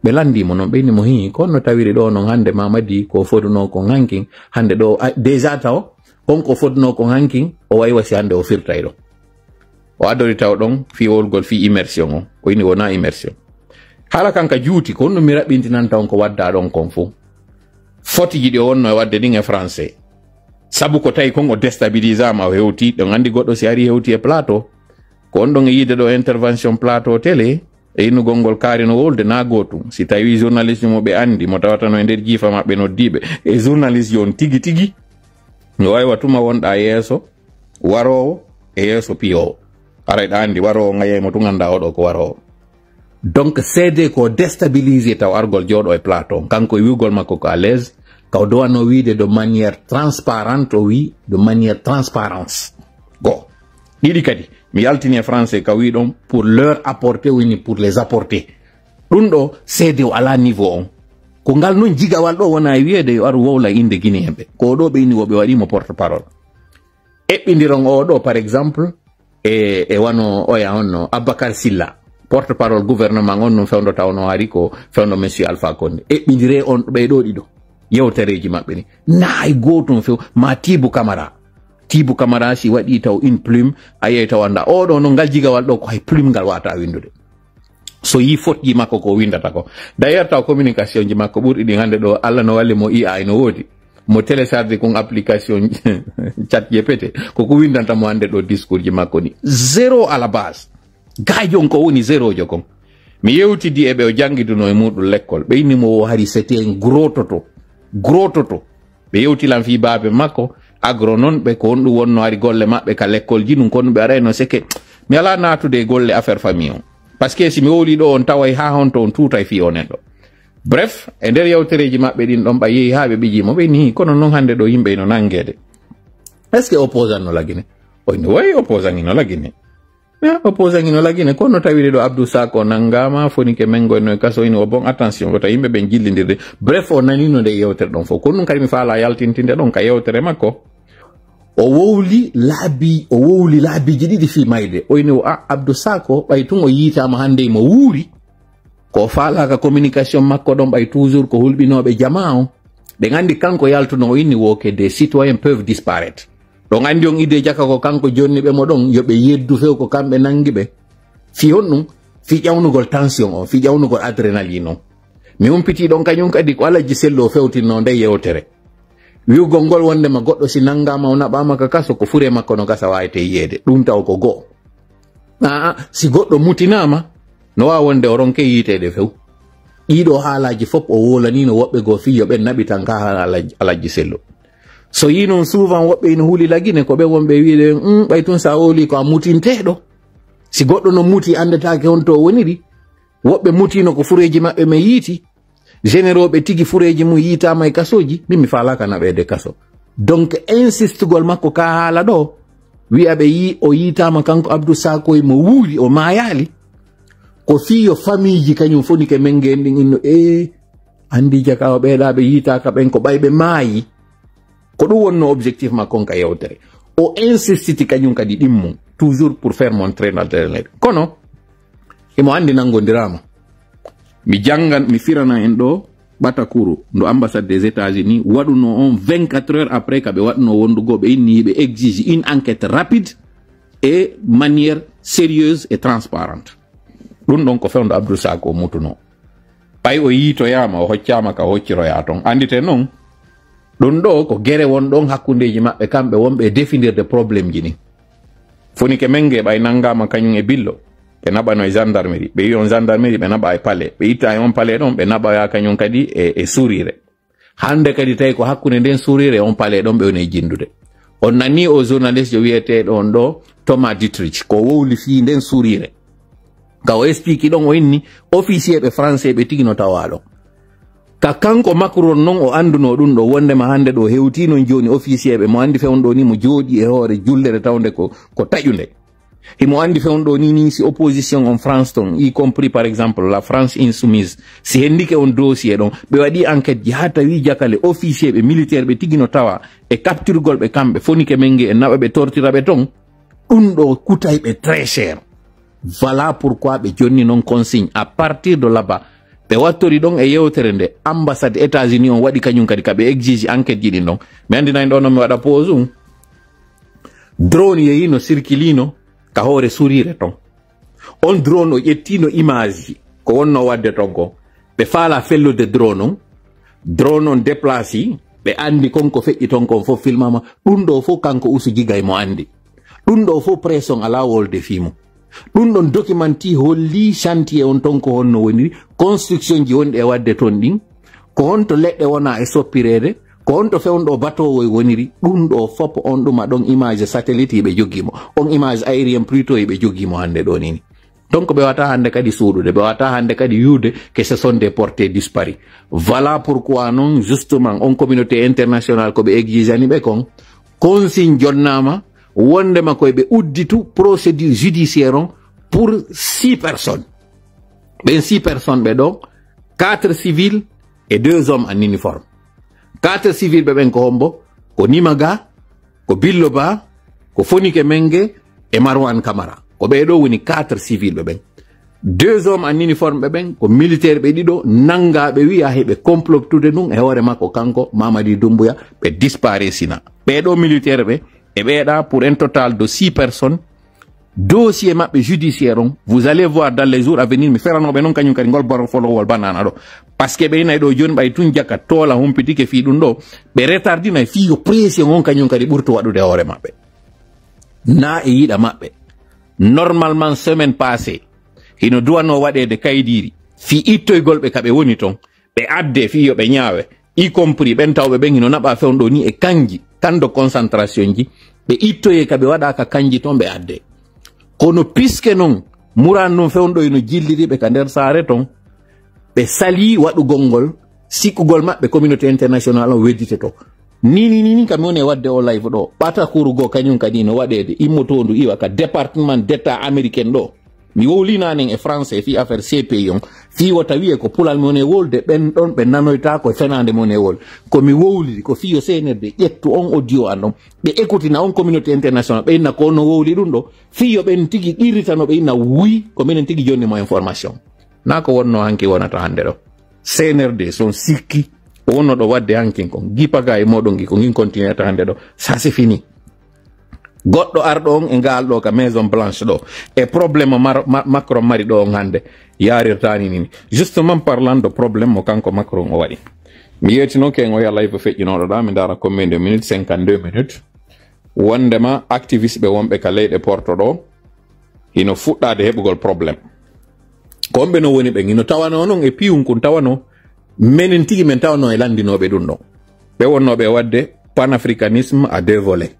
be landi mo non be ni mo hi ko no tawiri do non hande mamadi ko foduno ko hanking hande do déjà taw on ko foduno ko hanking o way wasi hande o firtay do o adori taw don fi wolgol fi immersion o ini wona immersion hala kanka juuti ko no mi rabintinan taw ko wadda don kon fu foti jidi wonno wadde dinge français sabu ko tay kon o déstabiliser ma hewti don andi goddo si ari hewti e plateau ko on don yide do intervention plateau télé e inu gongol kaari no wolde na gotu si tawi journaliste mo be andi mo tawata no nder jifa mabbe no dibe e journaliste yon tigi no way watuma wonda yeso waro e yeso pio ara da andi waro ngaye mo tunganda odo ko waro donc cede ko déstabiliser taw argol jodo e plateau kanko wiugol makko ko à l'aise ka do no wiide de manière transparente oui de manière transparence go didi kadi mi yaltini français ka wi don pour leur apporter wini pour les apporter dum do cede ala niveau on ko ngal non jigawal do wona wiede yo aru wowla inde guinéembe ko do be ni wobe wadi mo porte parole e bindiron o do par exemple e wano oya onno Abakar Silla porte parole gouvernement on non fewndo tawno ari ko fewndo monsieur Alpha Condé e bindire on be do dido yewtereji mabbe ni nay goto few ma Tibu Camara si wadi taw une plume aye tawanda o do no ngal jigawal do ko hay plume ngal wata windude so yi fot yi makko ko windata ko d'ailleurs taw communication ji makko buri di hande do alla no walli mo IA no wodi mo télécharger kon application chat GPT ko windanta mo ande do discours ji makko ni zéro à la base gajon ko woni zéro jokon mi yewti di ebe o jangiduno e mudu l'école be ni mo hari c'était un gros toto be yewti lan fi baabe makko agro non be ko hondu wonno ari golle mabbe ka l'école ji nun kon be arayno seke mi ala natude golle affaire famille on parce que si mi woli do on taway ha honto on tuta fi onen do bref e nder yewtereji mabbe din don ba yehi haabe biji mo be ni kono non hande do yimbe no nangede est-ce que opposant no lagine o ni way opposant no lagine opposant no lagine kono tawide do Abdou Sako nangama foni ke mengo no kaso ini o bon attention wota yimbe ben jillindirde bref o nanino de yewtere don fo kono kay mi faala yaltintinde don ka yewtere makko o wowli laabi jididi fi mayde o ini Abdou Sako bay tun o yitama hande mo wuuri ko faala ka communication makko don bay toujours ko hulbinobe jama'o be ngandi kanko yaltuno inni woke des citoyens peuvent disparaître don andi on ide jaka ko kanko jonni be modon yobe yeddu few ko kambe nangibe fi honnum fi jawnugol tension o fi jawnugol adrenaline o mi umpiti don kanyum kadi ko alaji sello fewtino nde yewtere wiugo ngol wonde ma goddo si nangama o nabama ka kaso ko fure makko no gasa wayte yede dum taw ko go si goddo mutinama no wa wonde o ronke yitede few ido haalaji fop o wolani no wobbe go fi yobe nabi tan ka alaji sello so yinon souvent wobbe ino huli lagine ko be wonbe wiide bay tun sa woli ko mutintedo si goddo no muti andataake on to woniri wobbe mutino ko fureji mabbe me yiti générobe tigi fureji mu yitama e kasoji mimi faala kana be de kaso donc insiste gol makko ka hala do wi abe yi o yitama kanko Abdou Sako mo wuri o mayali ko fiyo famille ji kanyum foni ke mengendi inno andi jaka o be be yita ka ben ko baybe mayi ko do wonno objectif makko ka yewtere o insiste kanyum kadi dimmu toujours pour faire montrer l'alternative kono imo andi nangondirama mi jangan mi firana en do batakuru ndo ambassade des États-Unis waduno on 24 heures après kabe wadno wondugo be inni be exige une enquête rapide et manière sérieuse et transparente dun don ko fewndo Abdou Sako mutuno pay o yito yama o hoccama ka hocciro ya ton andite non dun do ko gere won don hakkundeji mabbe kambe wonbe définir de problème jini foni ke menge bay nangama kanyum e billo be nabano e gendarmerie be yon gendarmerie be naba e palais be ita e on palais don be naba ya kanyum kadi e sourire hande kadi tay ko hakkunde den sourire on palais don be woni jindude on nani o journaliste jo wiete don do Thomas Dietrich ko wowli fi den sourire ka o explique don o inni officier be français be tigino tawalo ka kanko Macron non o anduno dum do wonde ma hande do hewtino joni officier be mo andi fewndo ni mo jodi e hoore jullere tawde ko tajunde himo andi fewndo ni si opposition en France ton y compris par exemple la France insoumise si hendike on dossier don be wadi enquête ji hata wi jakale officier be militaire be tigino tawa e capture gol be kambe fonike menge e nabe be tortira be ton dum do kutay be très cher. Voilà pourquoi be jonni non consigne à partir de là-bas be wattori don e yewtere nde ambassade États-Unis on wadi kanyum kadi kabe exige enquête ji din don mi andi nay don mi wada pause drone yeyino circulino ka hore sourire ton on drone o yettino image ko wonno wadde ton ko be faala fello de drone on déplace be andi konko feƴƴi ton kon fo filmama dum do fo kanko usu gigay mo andi dum do fo pression ala wolde fimu dum don documenti holli chantier on ton ko honno woni construction ji wonde e wadde ton din ko honto ledde wona e soppirede ko honto fewndo bateau woniri dum do fop on duma don image satellite be jogimo on image aérien plutôt be jogimo hande do nini donc be wata hande kadi suudude be wata hande kadi yude que ce sont des portés disparus. Voilà pourquoi non justement on communauté internationale ko be exigani be kon consigne jonnama wonde makoy be udditu procédure judiciaire pour 6 personnes. Ben 6 personnes be do 4 civils et 2 hommes en uniforme. 4 civils be ben ko hombo ko Nimaga ko Billoba ko Fonike Menge e Marwan Kamara ko be do woni 4 civils be ben. 2 hommes en uniforme be ben ko militaire be dido nanga be wi'a hebe complottude nun e hore makko kanko Mamadi Doumbouya be disparaissina be do militaire be et bien là, pour un total de 6 personnes, dossier mappe judiciaire, vous allez voir dans les jours à venir, me faire un non kanyum kadi ngol bor folo wol banana do. Parce que be nay do jon bay tun jaka tola hum petit ke fi dun do, be retardi na fi yo pression on kanyum kadi burto wadude hore mappe. Na e yida mappe. Normalement semaine passée, hino duwano wadede kaydiri fi ittoygol be kabe woni ton be adde fi yo be nyaawe y compris ben tawbe ben hino naba fewndo ni e kanji kando concentration ji be ittoye kabe wada ka kanji ton be adde kono piske non muran non fewndo ino jilliri be ka der saare ton be sali wadu gongol sikugol mabbe communauté international on weddite to ni kam woni wadde o live do bata kurugo kanyum kadi no wadede immotondu iwa ka département d'état américain do mi woli nanen e français fi affaire CPI on fi wota wiye ko pulal mone wolde ben don be nanoyta ko fenande mone wol ko mi wowli ko fi yo senerde ƴettu on audio andon be écoutina on communauté international be na ko no wowli dum do fi yo ben tigi irritano be na wi ko minen tigi jonni mo information na ko wonno hanki wonata hande do CNRD son sikki wonno do wadde hankin kon gipaga e modon gi ko ngin continuer ta hande do ça c'est fini. Goddo ardo on e ngal do ka Maison Blanche do e problème Macron mari do hande yarirtani ni justement parlant de problème mo kanko Macron o wadi mi yetino ke ngo ya live fejjino do da mi dara combien de minutes 52 minutes wondema activiste be wonbe ka leyde porto do hino fuddade hebugol problème ko be no woni be ngino tawano non e piun kun tawano menen tigi men tawano e landinobe dun do be wonno be wadde panafricanisme à deux volets.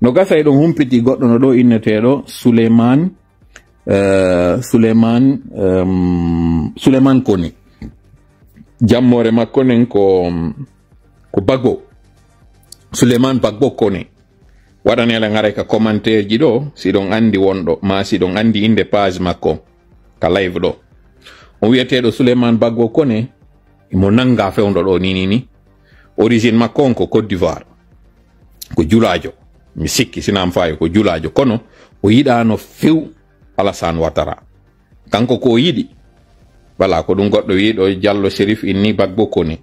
No gasa e don humpiti goddo no do innetedo Suleiman Kone jammore makko nen ko Bagbo Suleiman Bagbo Kone wadane la ngare ka commentaire ji do si don andi wondo ma si don andi inde page makko ka live do on wiyetedo Suleiman Bagbo Kone mo nanga fewndo do ni origine makko ko Côte d'Ivoire ko julajo mi sikki sinam fayo ko julajo kono o yidano few Alassane Ouattara kanko ko yidi wala ko dum goddo wiido Diallo Chérif inni Bagbo Kone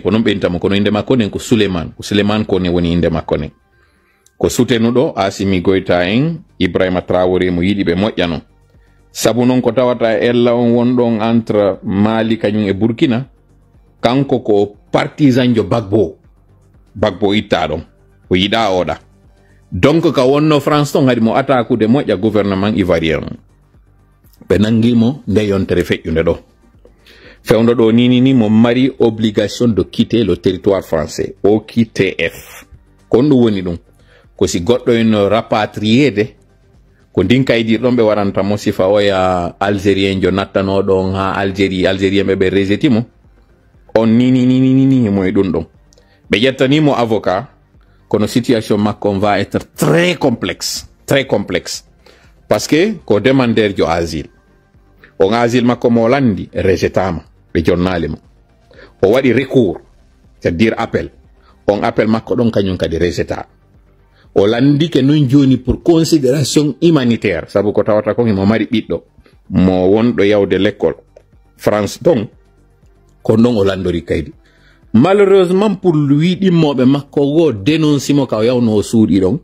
ko non bentamo kono inde makko nen ko Souleymane Kone woni inde makko nen ko sutenudo Assimi Goïta en Ibrahima Traoré mo yidi be mojjano sabu non ko tawata ella on wondon entre Mali kanyum e Burkina kanko ko partisan jo Bagbo ittadon o yida oda donc ka wonno France ton hadi mo attaque de moƴƴa gouvernement ivoirien be nangimo nde yontere feƴƴunde do fewndo do ni mo mari obligation de quitter le territoire français OQTF ko ndu woni dum ko si goddo en rapatrié ko din kaydir don be waranta mo sifa oya algérien jo nattano don ha algérien be rejetimo on ni moy dum don be jettani mo avocat kono situation makko va être très complexe parce que ko demander jo asile on asile makko mo landi rejetama be jonnali mo o wadi recours c'est-à-dire appel on appel makko don kanyum kadi rejeta o landi ke non joni pour considération humanitaire sabu ko tawata ko mo mari biddo mo wondo yawde l'école France donc ko non o landori kaydi. Malheureusement pour lui dimmobe makko go dénoncimo ka yawno suudi don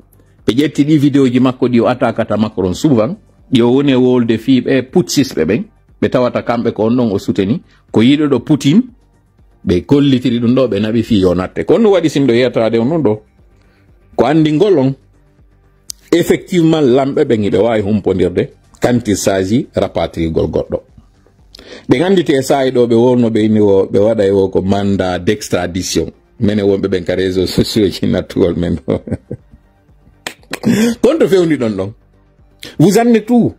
be jetti di vidéo ji makko di attaquata Macron souvent yo woni wolde fi be putschisbe be tawata kambe ko non o souteni ko yido do Putin be kollitiri dum do be nabi fi yo natte ko no wadi sindo yetade on do ko andi ngolon effectivement lambe be ngibe way humpondirde kanti saji rapatri gol goddo be ngandite saay do be wonno be ni wo be wada yo ko mandat d'extradition mene wonbe ben ka réseaux sociaux ci natugol men contre fewni don vous en êtes tout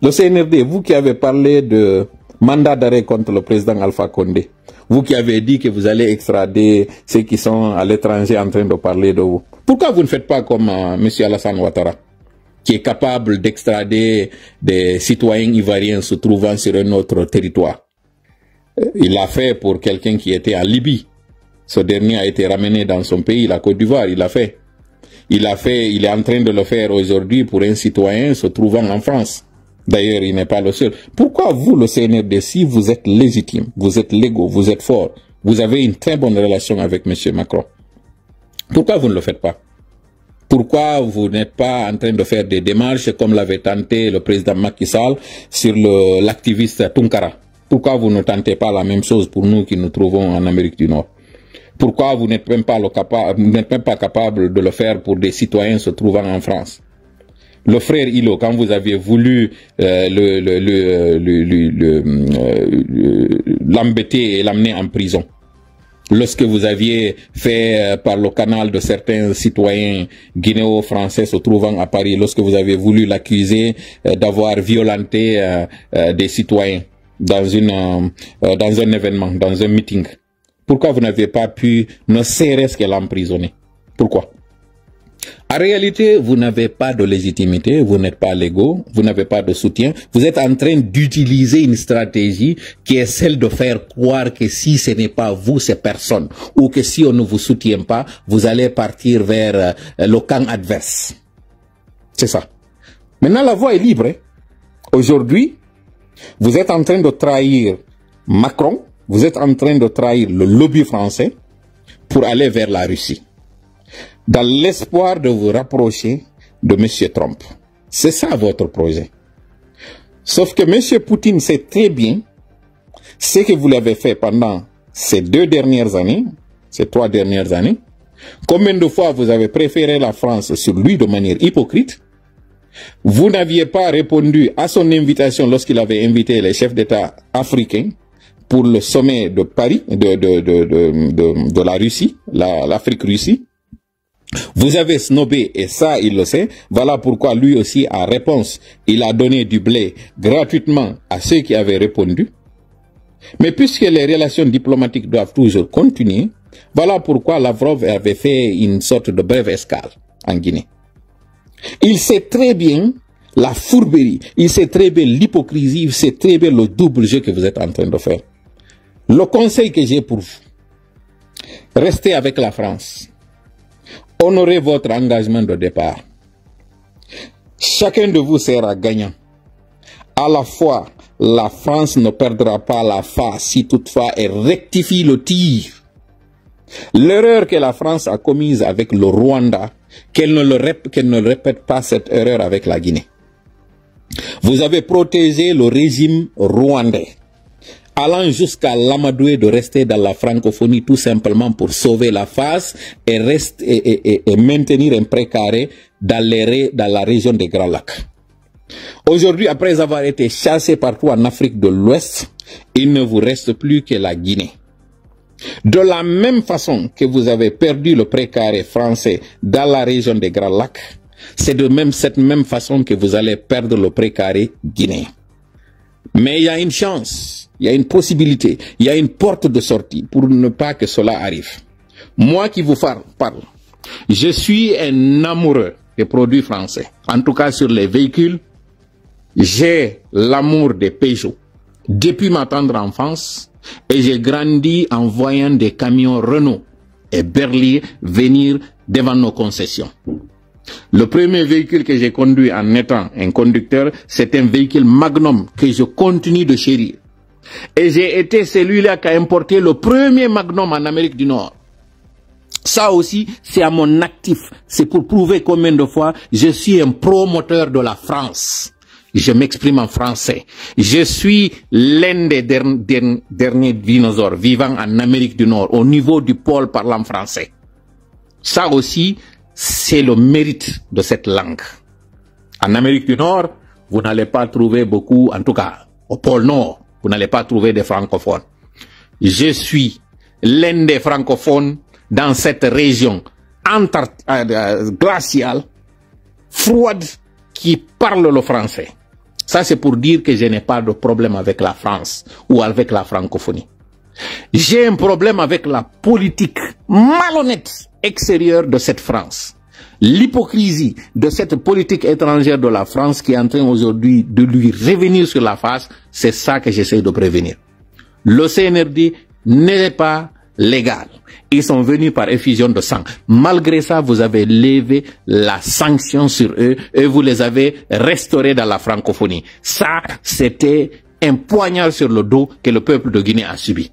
le CNRD, vous qui avez parlé de mandat d'arrêt contre le président Alpha Condé, vous qui avez dit que vous allez extrader ceux qui sont à l'étranger en train de parler de vous, pourquoi vous ne faites pas comme M. Alassane Ouattara, qui est capable d'extrader des citoyens ivoiriens se trouvant sur un autre territoire? Il l'a fait pour quelqu'un qui était en Libye. Ce dernier a été ramené dans son pays, la Côte d'Ivoire. Il est en train de le faire aujourd'hui pour un citoyen se trouvant en France. D'ailleurs, il n'est pas le seul. Pourquoi vous, le CNRD, si vous êtes légitime, vous êtes légaux, vous êtes fort, vous avez une très bonne relation avec M. Macron, pourquoi vous ne le faites pas? Pourquoi vous n'êtes pas en train de faire des démarches comme l'avait tenté le président Macky Sall sur l'activiste Tunkara? Pourquoi vous ne tentez pas la même chose pour nous qui nous trouvons en Amérique du Nord? Pourquoi vous n'êtes même pas capable de le faire pour des citoyens se trouvant en France? Le frère Hilo, quand vous aviez voulu l'embêter et l'amener en prison, lorsque vous aviez fait par le canal de certains citoyens guinéo-français se trouvant à Paris, lorsque vous avez voulu l'accuser d'avoir violenté des citoyens dans un événement, dans un meeting, pourquoi vous n'avez pas pu ne serait-ce que l'emprisonner? Pourquoi? En réalité, vous n'avez pas de légitimité, vous n'êtes pas légaux, vous n'avez pas de soutien. Vous êtes en train d'utiliser une stratégie qui est celle de faire croire que si ce n'est pas vous, c'est personne. Ou que si on ne vous soutient pas, vous allez partir vers le camp adverse. C'est ça. Maintenant, la voie est libre. Aujourd'hui, vous êtes en train de trahir Macron, vous êtes en train de trahir le lobby français pour aller vers la Russie, dans l'espoir de vous rapprocher de M. Trump. C'est ça votre projet. Sauf que M. Poutine sait très bien ce que vous l'avez fait pendant ces 2 dernières années, ces 3 dernières années. Combien de fois vous avez préféré la France sur lui de manière hypocrite? Vous n'aviez pas répondu à son invitation lorsqu'il avait invité les chefs d'État africains pour le sommet de Paris, de la Russie, l'Afrique-Russie. Vous avez snobé, et ça, il le sait. Voilà pourquoi lui aussi, en réponse, il a donné du blé gratuitement à ceux qui avaient répondu. Mais puisque les relations diplomatiques doivent toujours continuer, voilà pourquoi Lavrov avait fait une sorte de brève escale en Guinée. Il sait très bien la fourberie, il sait très bien l'hypocrisie, il sait très bien le double jeu que vous êtes en train de faire. Le conseil que j'ai pour vous, restez avec la France. Honorez votre engagement de départ. Chacun de vous sera gagnant. À la fois, la France ne perdra pas la face si toutefois elle rectifie le tir. L'erreur que la France a commise avec le Rwanda, qu'elle ne répète pas cette erreur avec la Guinée. Vous avez protégé le régime rwandais, allant jusqu'à l'amadouer de rester dans la francophonie tout simplement pour sauver la face et maintenir un précaré dans la région des Grands Lacs. Aujourd'hui, après avoir été chassé partout en Afrique de l'Ouest, il ne vous reste plus que la Guinée. De la même façon que vous avez perdu le précaré français dans la région des Grands Lacs, c'est de cette même façon que vous allez perdre le précaré guinéen. Mais il y a une chance, il y a une possibilité, il y a une porte de sortie pour ne pas que cela arrive. Moi qui vous parle, je suis un amoureux des produits français. En tout cas sur les véhicules, j'ai l'amour des Peugeot. Depuis ma tendre enfance, et j'ai grandi en voyant des camions Renault et Berlier venir devant nos concessions. Le premier véhicule que j'ai conduit en étant un conducteur, c'est un véhicule Magnum que je continue de chérir. Et j'ai été celui-là qui a importé le premier Magnum en Amérique du Nord. Ça aussi, c'est à mon actif. C'est pour prouver combien de fois je suis un promoteur de la France. Je m'exprime en français. Je suis l'un des derniers dinosaures vivant en Amérique du Nord, au niveau du pôle parlant français. Ça aussi, c'est le mérite de cette langue. En Amérique du Nord, vous n'allez pas trouver beaucoup, en tout cas, au pôle Nord, vous n'allez pas trouver des francophones. Je suis l'un des francophones dans cette région glaciale, froide, qui parle le français. Ça, c'est pour dire que je n'ai pas de problème avec la France ou avec la francophonie. J'ai un problème avec la politique malhonnête extérieure de cette France. L'hypocrisie de cette politique étrangère de la France qui est en train aujourd'hui de lui revenir sur la face, c'est ça que j'essaie de prévenir. Le CNRD n'est pas légal. Ils sont venus par effusion de sang. Malgré ça, vous avez levé la sanction sur eux et vous les avez restaurés dans la francophonie. Ça, c'était un poignard sur le dos que le peuple de Guinée a subi.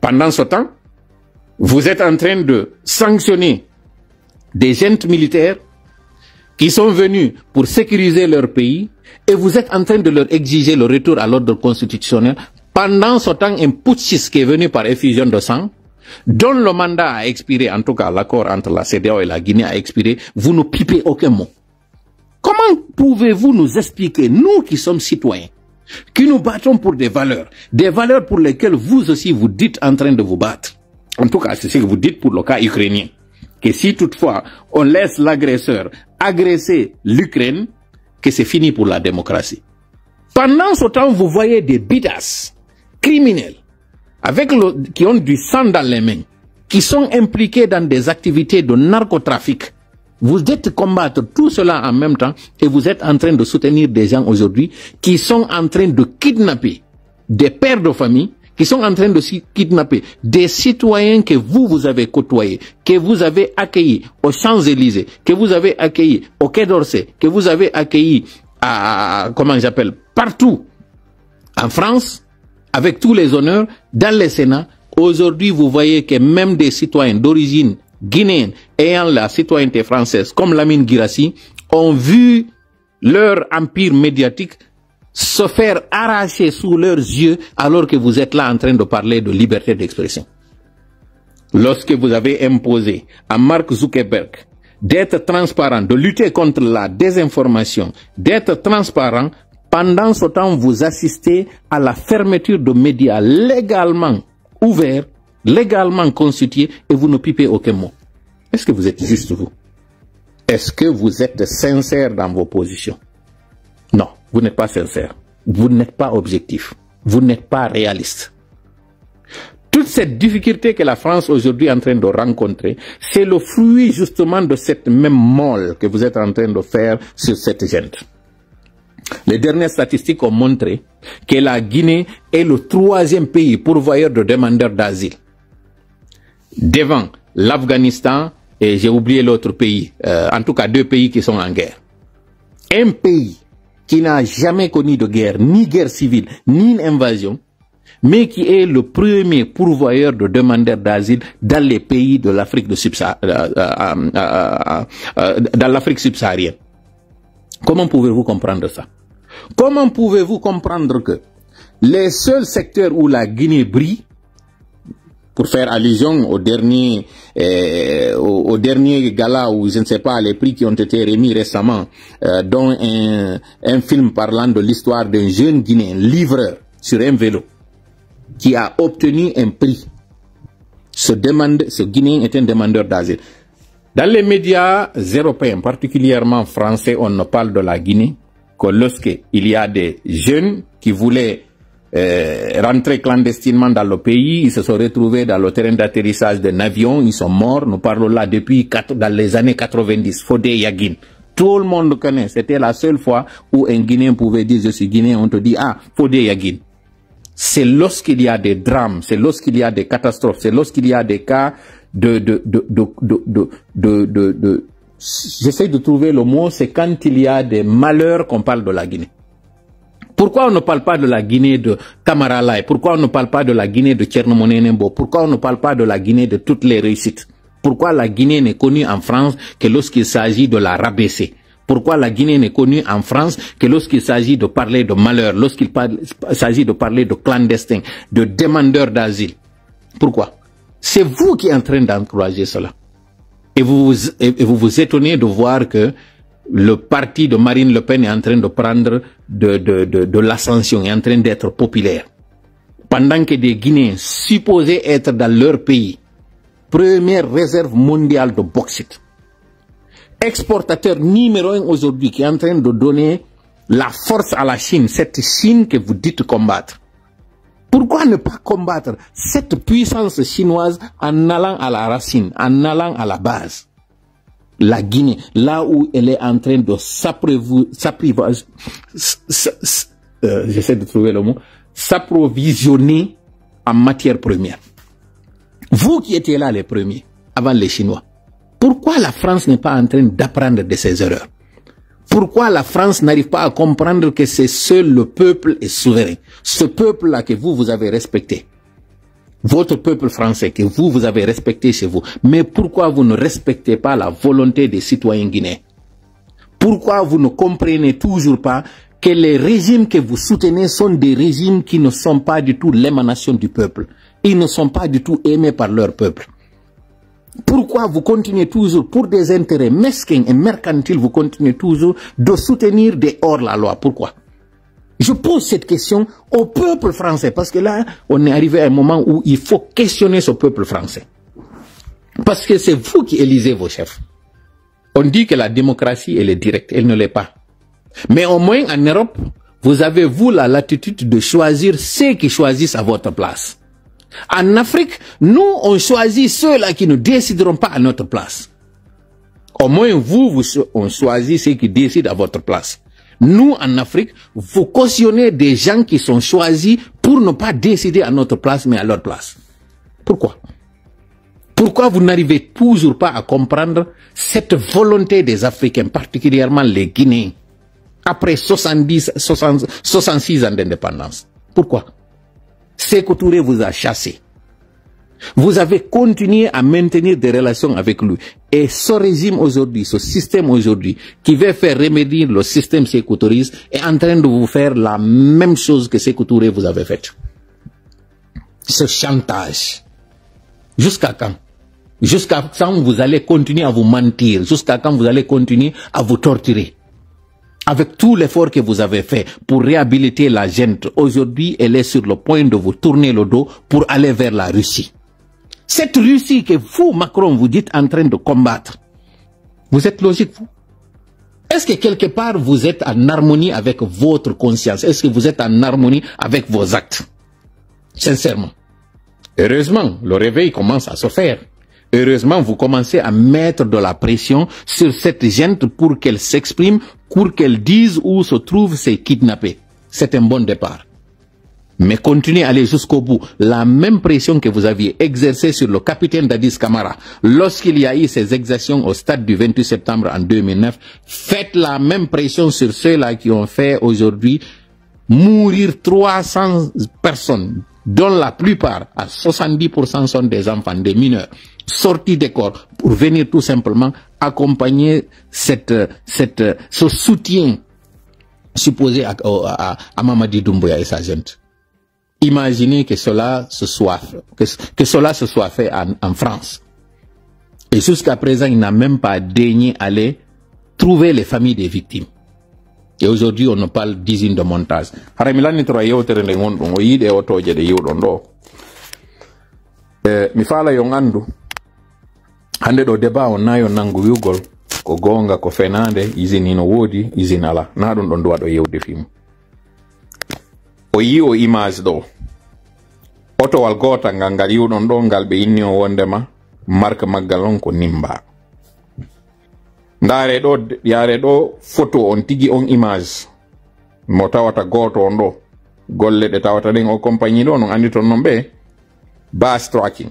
Pendant ce temps, vous êtes en train de sanctionner des juntes militaires qui sont venus pour sécuriser leur pays, et vous êtes en train de leur exiger le retour à l'ordre constitutionnel, pendant ce temps un putschiste qui est venu par effusion de sang, dont le mandat a expiré, en tout cas l'accord entre la CEDEAO et la Guinée a expiré, vous ne pipez aucun mot. Comment pouvez-vous nous expliquer, nous qui sommes citoyens, qui nous battons pour des valeurs pour lesquelles vous aussi vous dites en train de vous battre? En tout cas, c'est ce que vous dites pour le cas ukrainien. Que si toutefois on laisse l'agresseur agresser l'Ukraine, que c'est fini pour la démocratie. Pendant ce temps, vous voyez des bidas criminels qui ont du sang dans les mains, qui sont impliqués dans des activités de narcotrafic. Vous êtes combattre tout cela en même temps et vous êtes en train de soutenir des gens aujourd'hui qui sont en train de kidnapper des pères de famille, qui sont en train de kidnapper des citoyens que vous avez côtoyés, que vous avez accueillis aux Champs-Élysées, que vous avez accueillis au Quai d'Orsay, que vous avez accueillis partout en France, avec tous les honneurs, dans les Sénats. Aujourd'hui, vous voyez que même des citoyens d'origine guinéenne ayant la citoyenneté française, comme Lamine Guirassy, ont vu leur empire médiatique se faire arracher sous leurs yeux alors que vous êtes là en train de parler de liberté d'expression. Lorsque vous avez imposé à Mark Zuckerberg d'être transparent, de lutter contre la désinformation, d'être transparent, pendant ce temps vous assistez à la fermeture de médias légalement ouverts, légalement constitués, et vous ne pipez aucun mot. Est-ce que vous êtes juste, vous? Est-ce que vous êtes sincère dans vos positions? Non, vous n'êtes pas sincère. Vous n'êtes pas objectif. Vous n'êtes pas réaliste. Toute cette difficulté que la France aujourd'hui est en train de rencontrer, c'est le fruit justement de cette même molle que vous êtes en train de faire sur cette gente. Les dernières statistiques ont montré que la Guinée est le 3e pays pourvoyeur de demandeurs d'asile. Devant l'Afghanistan et j'ai oublié l'autre pays, en tout cas 2 pays qui sont en guerre. Un pays qui n'a jamais connu de guerre, ni guerre civile, ni une invasion, mais qui est le premier pourvoyeur de demandeurs d'asile dans les pays de l'Afrique subsaharienne. Comment pouvez-vous comprendre ça? Comment pouvez-vous comprendre que les seuls secteurs où la Guinée brille, pour faire allusion au dernier gala où je ne sais pas les prix qui ont été remis récemment, dont un film parlant de l'histoire d'un jeune Guinéen livreur sur un vélo qui a obtenu un prix. Ce Guinéen est un demandeur d'asile. Dans les médias européens, particulièrement français, on ne parle de la Guinée que lorsqu'il y a des jeunes qui voulaient rentrer clandestinement dans le pays, ils se sont retrouvés dans le terrain d'atterrissage d'un avion, ils sont morts. Nous parlons là depuis dans les années 90, Fodé Yaguine. Tout le monde connaît, c'était la seule fois où un Guinéen pouvait dire je suis Guinéen, on te dit ah, Fodé Yaguine. C'est lorsqu'il y a des drames, c'est lorsqu'il y a des catastrophes, c'est lorsqu'il y a des cas j'essaie de trouver le mot, c'est quand il y a des malheurs qu'on parle de la Guinée. Pourquoi on ne parle pas de la Guinée de Camara Lai? Pourquoi on ne parle pas de la Guinée de Tchernomone Nembo? Pourquoi on ne parle pas de la Guinée de toutes les réussites? Pourquoi la Guinée n'est connue en France que lorsqu'il s'agit de la rabaisser? Pourquoi la Guinée n'est connue en France que lorsqu'il s'agit de parler de malheur, lorsqu'il s'agit de parler de clandestins, de demandeurs d'asile? Pourquoi? C'est vous qui êtes en train d'encourager cela. Et vous vous étonnez de voir que le parti de Marine Le Pen est en train de prendre de l'ascension, est en train d'être populaire. Pendant que des Guinéens supposés être dans leur pays, première réserve mondiale de bauxite, exportateur numéro 1 aujourd'hui, qui est en train de donner la force à la Chine, cette Chine que vous dites combattre. Pourquoi ne pas combattre cette puissance chinoise en allant à la racine, en allant à la base? La Guinée, là où elle est en train de j'essaie de trouver le mot, s'approvisionner en matières premières. Vous qui étiez là les premiers, avant les Chinois, pourquoi la France n'est pas en train d'apprendre de ses erreurs? Pourquoi la France n'arrive pas à comprendre que c'est seul le peuple est souverain? Ce peuple-là que vous avez respecté. Votre peuple français que vous avez respecté chez vous. Mais pourquoi vous ne respectez pas la volonté des citoyens guinéens? Pourquoi vous ne comprenez toujours pas que les régimes que vous soutenez sont des régimes qui ne sont pas du tout l'émanation du peuple. Ils ne sont pas du tout aimés par leur peuple. Pourquoi vous continuez toujours, pour des intérêts mesquins et mercantiles, vous continuez toujours de soutenir des hors-la-loi? Pourquoi? Je pose cette question au peuple français, parce que là, on est arrivé à un moment où il faut questionner ce peuple français. Parce que c'est vous qui élisez vos chefs. On dit que la démocratie, elle est directe, elle ne l'est pas. Mais au moins en Europe, vous avez, vous, la latitude de choisir ceux qui choisissent à votre place. En Afrique, nous, on choisit ceux-là qui ne décideront pas à notre place. Au moins, on choisit ceux qui décident à votre place. Nous, en Afrique, vous cautionnez des gens qui sont choisis pour ne pas décider à notre place, mais à leur place. Pourquoi? Pourquoi vous n'arrivez toujours pas à comprendre cette volonté des Africains, particulièrement les Guinéens, après 66 ans d'indépendance? Pourquoi? Sékou Touré vous a chassé. Vous avez continué à maintenir des relations avec lui. Et ce régime aujourd'hui, ce système aujourd'hui, qui veut faire remédier le système Sékou Touriste, est en train de vous faire la même chose que Sékou Touré vous avait fait. Ce chantage. Jusqu'à quand? Jusqu'à quand vous allez continuer à vous mentir? Jusqu'à quand vous allez continuer à vous torturer? Avec tout l'effort que vous avez fait pour réhabiliter la gente, aujourd'hui, elle est sur le point de vous tourner le dos pour aller vers la Russie. Cette Russie que vous, Macron, vous dites en train de combattre, vous êtes logique, vous? Est-ce que quelque part vous êtes en harmonie avec votre conscience? Est-ce que vous êtes en harmonie avec vos actes? Sincèrement. Heureusement, le réveil commence à se faire. Heureusement, vous commencez à mettre de la pression sur cette gente pour qu'elle s'exprime, pour qu'elle dise où se trouvent ces kidnappés. C'est un bon départ. Mais continuez à aller jusqu'au bout. La même pression que vous aviez exercée sur le capitaine Dadis Camara lorsqu'il y a eu ces exactions au stade du 28 septembre en 2009, faites la même pression sur ceux-là qui ont fait aujourd'hui mourir 300 personnes, dont la plupart, à 70% sont des enfants, des mineurs, sortis des corps pour venir tout simplement accompagner ce soutien supposé à Mamadi Doumbouya et sa gente. Imaginez que cela se soit fait en France. Et jusqu'à présent, il n'a même pas daigné aller trouver les familles des victimes. Et aujourd'hui, on nous parle d'usine de montage. Mi fala yo ngandu hande do deba on nayo nangu yugol ko gonga ko fenande usine no wodi usine ala na don don do wado yewde film o yi o image do auto wal gota ngal yudon do ngal be inni o wondema marque maggalon ko nimba ndare do yare do photo on tigi on image mo tawata goto on do golle de tawata den o compagnie do non andi ton non be bas tracking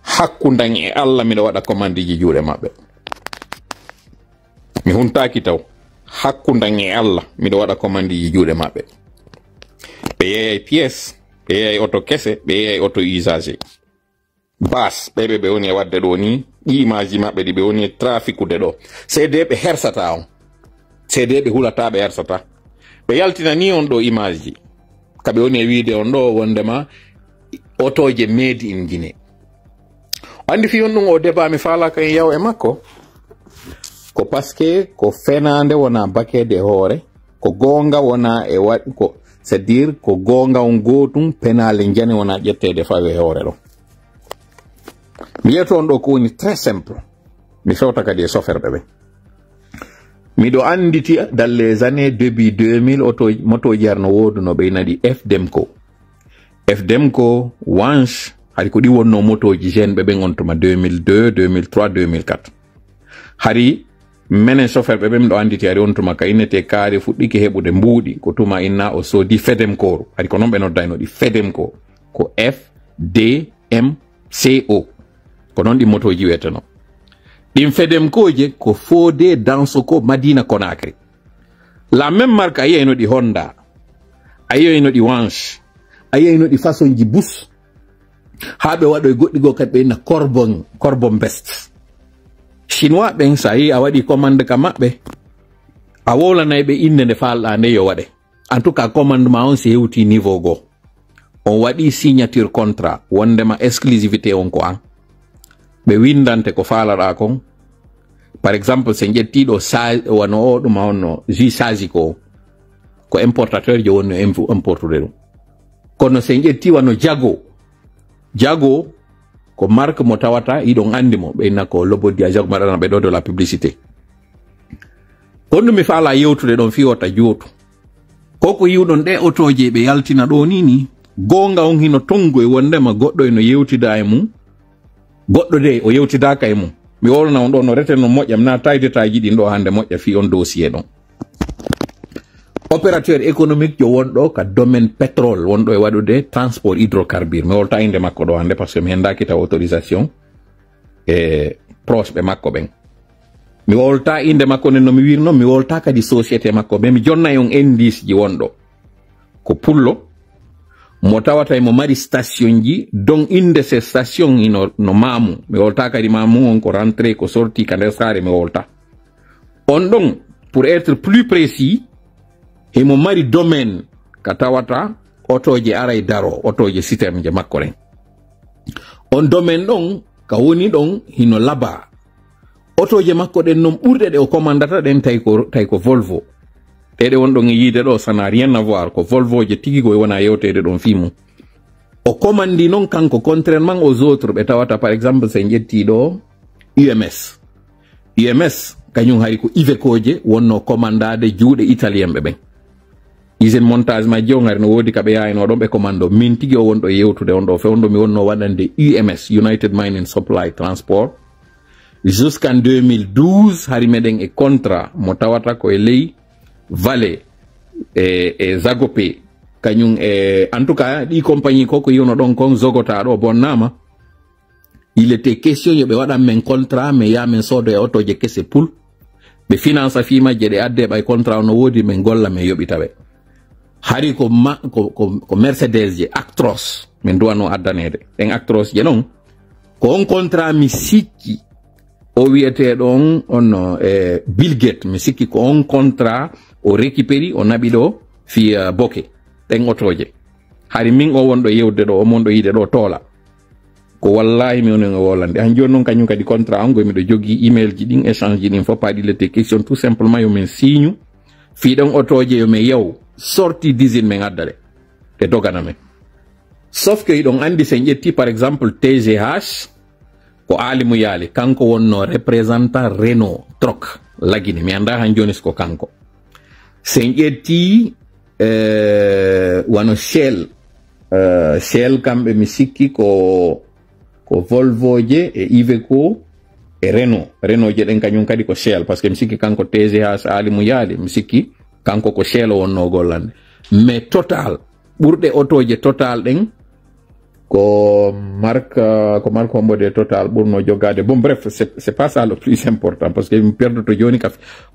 hakkundan e Allah mi do wada commande ji juude mabbe mi huntaki taw hakkundan e Allah mi do wada commande ji juude mabbe be yey pièce be yey auto kesse be yey auto usage bas bebe be woni wadde do ni image mabbe di be woni trafic de do cede be hersata on cede be hulata be hersata be yaltina ni on do image kabe woni video on do wondema otoje made in Guinea. Andi fi yonnun o deba mi fala kan yaw e makko ko paske ko fenande wona bakede hoore ko gonga wona e wadi ko c'est-à-dire ko gonga on gotum penale jane wona jettede fawe hoore do. Mi yeton do ko woni très simple. Mi fewta kadi e soferbe be. Mi do anditi dans les années début 2000 moto jarno woduno be nadi FDEMCO, Wansh, hari ko di wonno motoji jeune bebe ngontuma 2002, 2003, 2004. Hari menen chauffeur bebe mdo anditi hari ontuma ka inete kare fuddike hebude mbudi ko tuma inna o sodi FDEMCO. Hari ko non be noddayno di FDEMCO ko FDMCO. Ko non di motoji weteno. Dim FDEMCO je ko Fodé Dansoko Madina Conakry. La même marque ayeno di Honda. Ayeno di Wansh. Ayeno di façon ji bus habe wado e goddi go kat be na Corbon Best chinois ben sai a wadi commande ka mabbe a wolanay be inde nde falɗa nde yo waɗe en tout cas commandement on si hewti niveau go on waɗi signature contrat wondema exclusivité on ko an ɓe windante ko faalaɗa kon par exemple se ƴettiɗo wano o ɗum onno jus sagi ko importateur je wonno importude ɗum kono se ƴetti wano jago ko marque mo tawata iɗon andi mo ɓeyna ko lobodi a jago maɗana ɓe ɗo de la publicité kono mi faala yewtude ɗon fi wota jootu koko yiwɗon ɗe otoje ɓe yaltina ɗo ni gonga on hino tongo e wondema goɗɗo eno yewtida e mum goɗɗo de o yewtidaka e mum mi wolna on ɗo no reten no moƴƴam na taydetaji ɗin ɗo hande moƴƴa fi on dossier ɗon opérateur économique jo wonɗo ka domaine pétrole wonɗo e waɗude transport hydrocarbure mi wolta inde makko ɗo hande par ce que mi hendaki taw autorisation e proche ɓe makko ɓen mi wolta inde makko nden no mi wirno mi wolta kadi société makko ɓe mi jonna on indice ji wonɗo ko pullo mo tawata mo mari station ji don inde ces station no mamu mi wolta kadi mamu on ko rentré ko sorti ka nder sare mi wolta on ɗon pour être plus précis mo mari domaine ka tawata otoje aray daro otoje système je makko ren on domaine ɗon ka woni ɗon hino laba otoje makko ɗen non ɓurɗe ɗe o commandata ɗen tawi ko Volvo ɗeɗe wonɗon e yiide ɗo ça n'a rien à voir ko Volvo je tigi ko wona yewtede ɗon fimu o commandi non kanko contrairement aux autres ɓe tawata par exemple se ƴetti ɗo UMS kañum hari ko Iveco je wonno commandade juuɗe italien ɓe ɓen usine montage ma jew ngari no wodi kaɓe yayno ɗon ɓe commando min tigi o wonɗo yewtude on ɗo fewndo mi wonno waɗande UMS United Mining Supply Transport jusqu'en 2012 hari meɗen e contrat mo tawata ko e ley Vale e Zagope kañum en tout cas ɗi compagnie koko yiwno ɗon kon Zogota ɗo bonnama il était question yo ɓe waɗan men contrat mais ya men soodo e otoje kese poul ɓe finance fimajje ɗe adde ɓay contrat no wodi men golla men yoɓitaɓe hari ko Mercedes je Actros min duwano addanede ɗen Actros je non ko on contrat mi sikki o wiyete ɗon on Bill Gates mi sikki ko on contrat o récupéri o naɓi ɗo fi boke ɗen otoje hari min o wonɗo yewde ɗo o monɗo yiide ɗo toola ko wallahi mi onon o wolande han joni noon kañum kadi contrat on go miɗo jogui email ji ɗin échange ji ɗin fof paɗi lette question tout simplement yo min signe fi ɗon otoje yo min yew sorti d'usine men adda ɗe dogana men sauf que iɗon andi sen ƴetti par exemple TGH ko alimu yaali kanko wonno représentant Renault Truck lagine mi anda han joni ko kanko sen ƴetti wano Shell kamɓe mi sikki ko Volvo je e Iveco e Renault je ɗen kañum kadi ko Shell par ce que mi sikki kanko TGH alimu yaali mi sikki kanko ko Shell wonno gollande mais Total ɓurɗe otoje Total ɗen ko marque hombode Total ɓurno jogade bon bref c'est pas ça le plus important parce que mi perdoto joni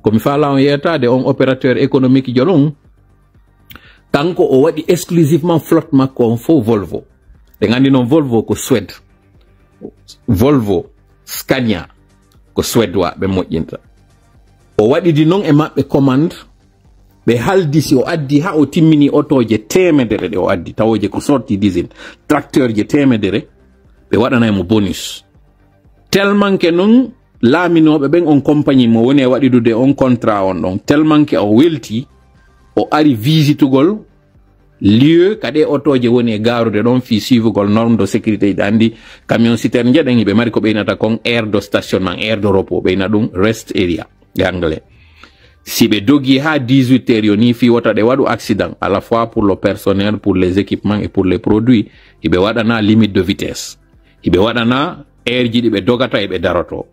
komi faala on yeytade on opérateur économique jolon kanko o waɗi exclusivement flotte makko on fo Volvo ɓe gandi noon Volvo ko Suède Volvo Scania ko suédois ɓe moƴƴinta o waɗidi noon e maɓɓe commande ɓe haldi si o addi ha o timmini otoje temedere ɗe o addi tawoje ko sorti d'usine tracteur je temedere ɓe waɗanaymo bonus tellement que noon laaminoɓe ɓen on compagnie mo woni e waɗidude on contrat on ɗon tellement que o welti o ari visitugol lieu kade otoje woni e garude ɗon fi suivugol norme de sécurité ɗi andi camion citerne jeɗen ɓe mari ko ɓeynata kon aire de stationnement aire de repos ɓeyna ɗum rest area e anglais si ɓe dogi ha 18 heures yo ni fi wota ɗe waɗu accident à la fois pour le personnel pour les équipements et pour les produits hiɓe waɗana limite de vitesse hiɓe waɗana aire ji ɗi ɓe dogata e ɓe daroto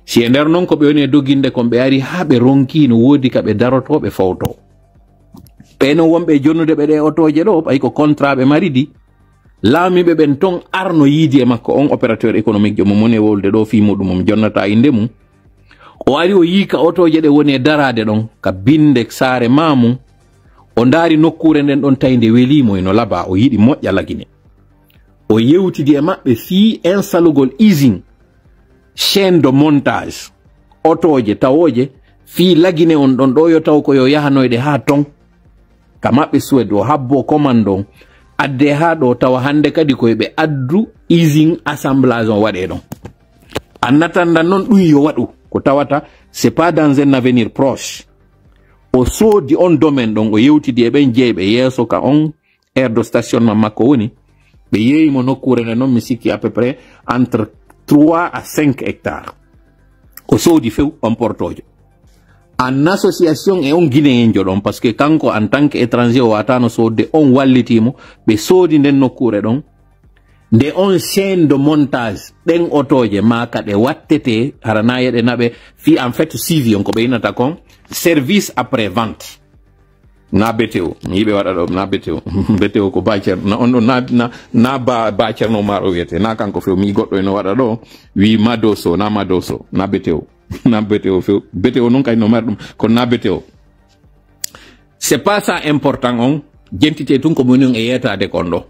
si e nder noon ko ɓe woni e doginde kon ɓe ari ha ɓe ronki no wodi ka ɓe daroto ɓe fawto ɓeno wonɓe jonnude ɓe ɗe otoje ɗo ɓay ko contrat ɓe maridi laamiɓe ɓen ton arno yiidi e makko on opérateur économique jo mo moni e wolde ɗo fi muɗum mom jonnata inde mum o ari o yii ka otoje ɗe woni e darade ɗon ka binde saare mamum o ndaari nokkure nden ɗon tawi nde welimo eno laba o yiɗi moƴƴa lagine o yewtidi e maɓɓe fii installugol usine chaîne de montage otoje tawoje fi lagine on don do yo taw ko yo yahanoyde ha ton ka mabbe Suède o habbo commando adde ha do taw hande kadi ko be addu easing assemblage on wade don annatanda non dum yo wadu ko tawata c'est pas dans un avenir proche o soodi on domaine don o yewtidi e ben jeybe yeso ka on aire de stationnement makko woni be yeyimo nokkure ne non mi sikki à peu près entre 3 à 5 hectares o soodi few on portojo en association e on guinéenjo don parce que kanko en tant qu'étranger o watano soodde on wallitimo be soodi den nokkure don de on chaîne de montage den otoje maka de wattete haranaye de nabe fi en fait suivi on ko be inata kon service après vente na BTO yibe wada do na BTO BTO ko bacer na on na bacer no maro wete na kanko fe mi goddo no wada do wi madoso na BTO na BTO fe BTO non kay no mardum ko na BTO c'est pas ça important on gentité tun ko moni e yeta de kondo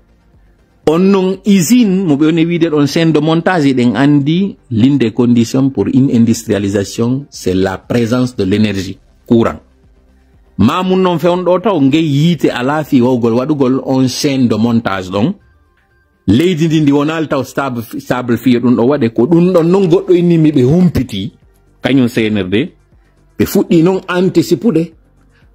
on non usine mo be on wide on chaîne de montage den andi l'une des conditions pour une industrialisation c'est la présence de l'énergie courant mamun non fe on do taw ngey yite ala fi wogol wadugol on chaîne de montage don leydi ndi wonal taw stable fi dum do wade ko dum don non goddo inni be humpiti kanyon CNRD be fuddi non anticipude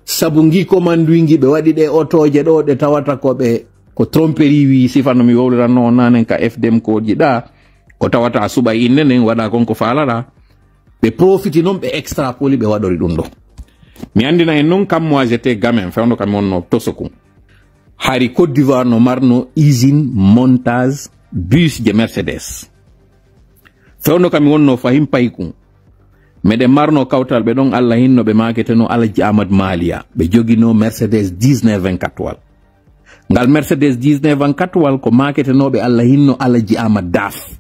sabu ngi commandingi be wadi de otoje do de tawata ko be ko tromperie wi sifano mi wowlira non nanen ka FDM ko jida ko tawata suba innenen wada kon ko falala be profiti non be extrapoli be wadori dum do mi andina en non kam moi j'étais gamin fawno kam wonno Tosokun hari Côte d'Ivoire no marno usine montage bus de Mercedes fawno kam wonno fahim paykun mede marno kawtal be don Allah hinno be maketeno Alaji Ahmad Malia be jogino Mercedes 1924 ngal Mercedes 1924 ko maketeno be Allah hinno Alaji Ahmad Daf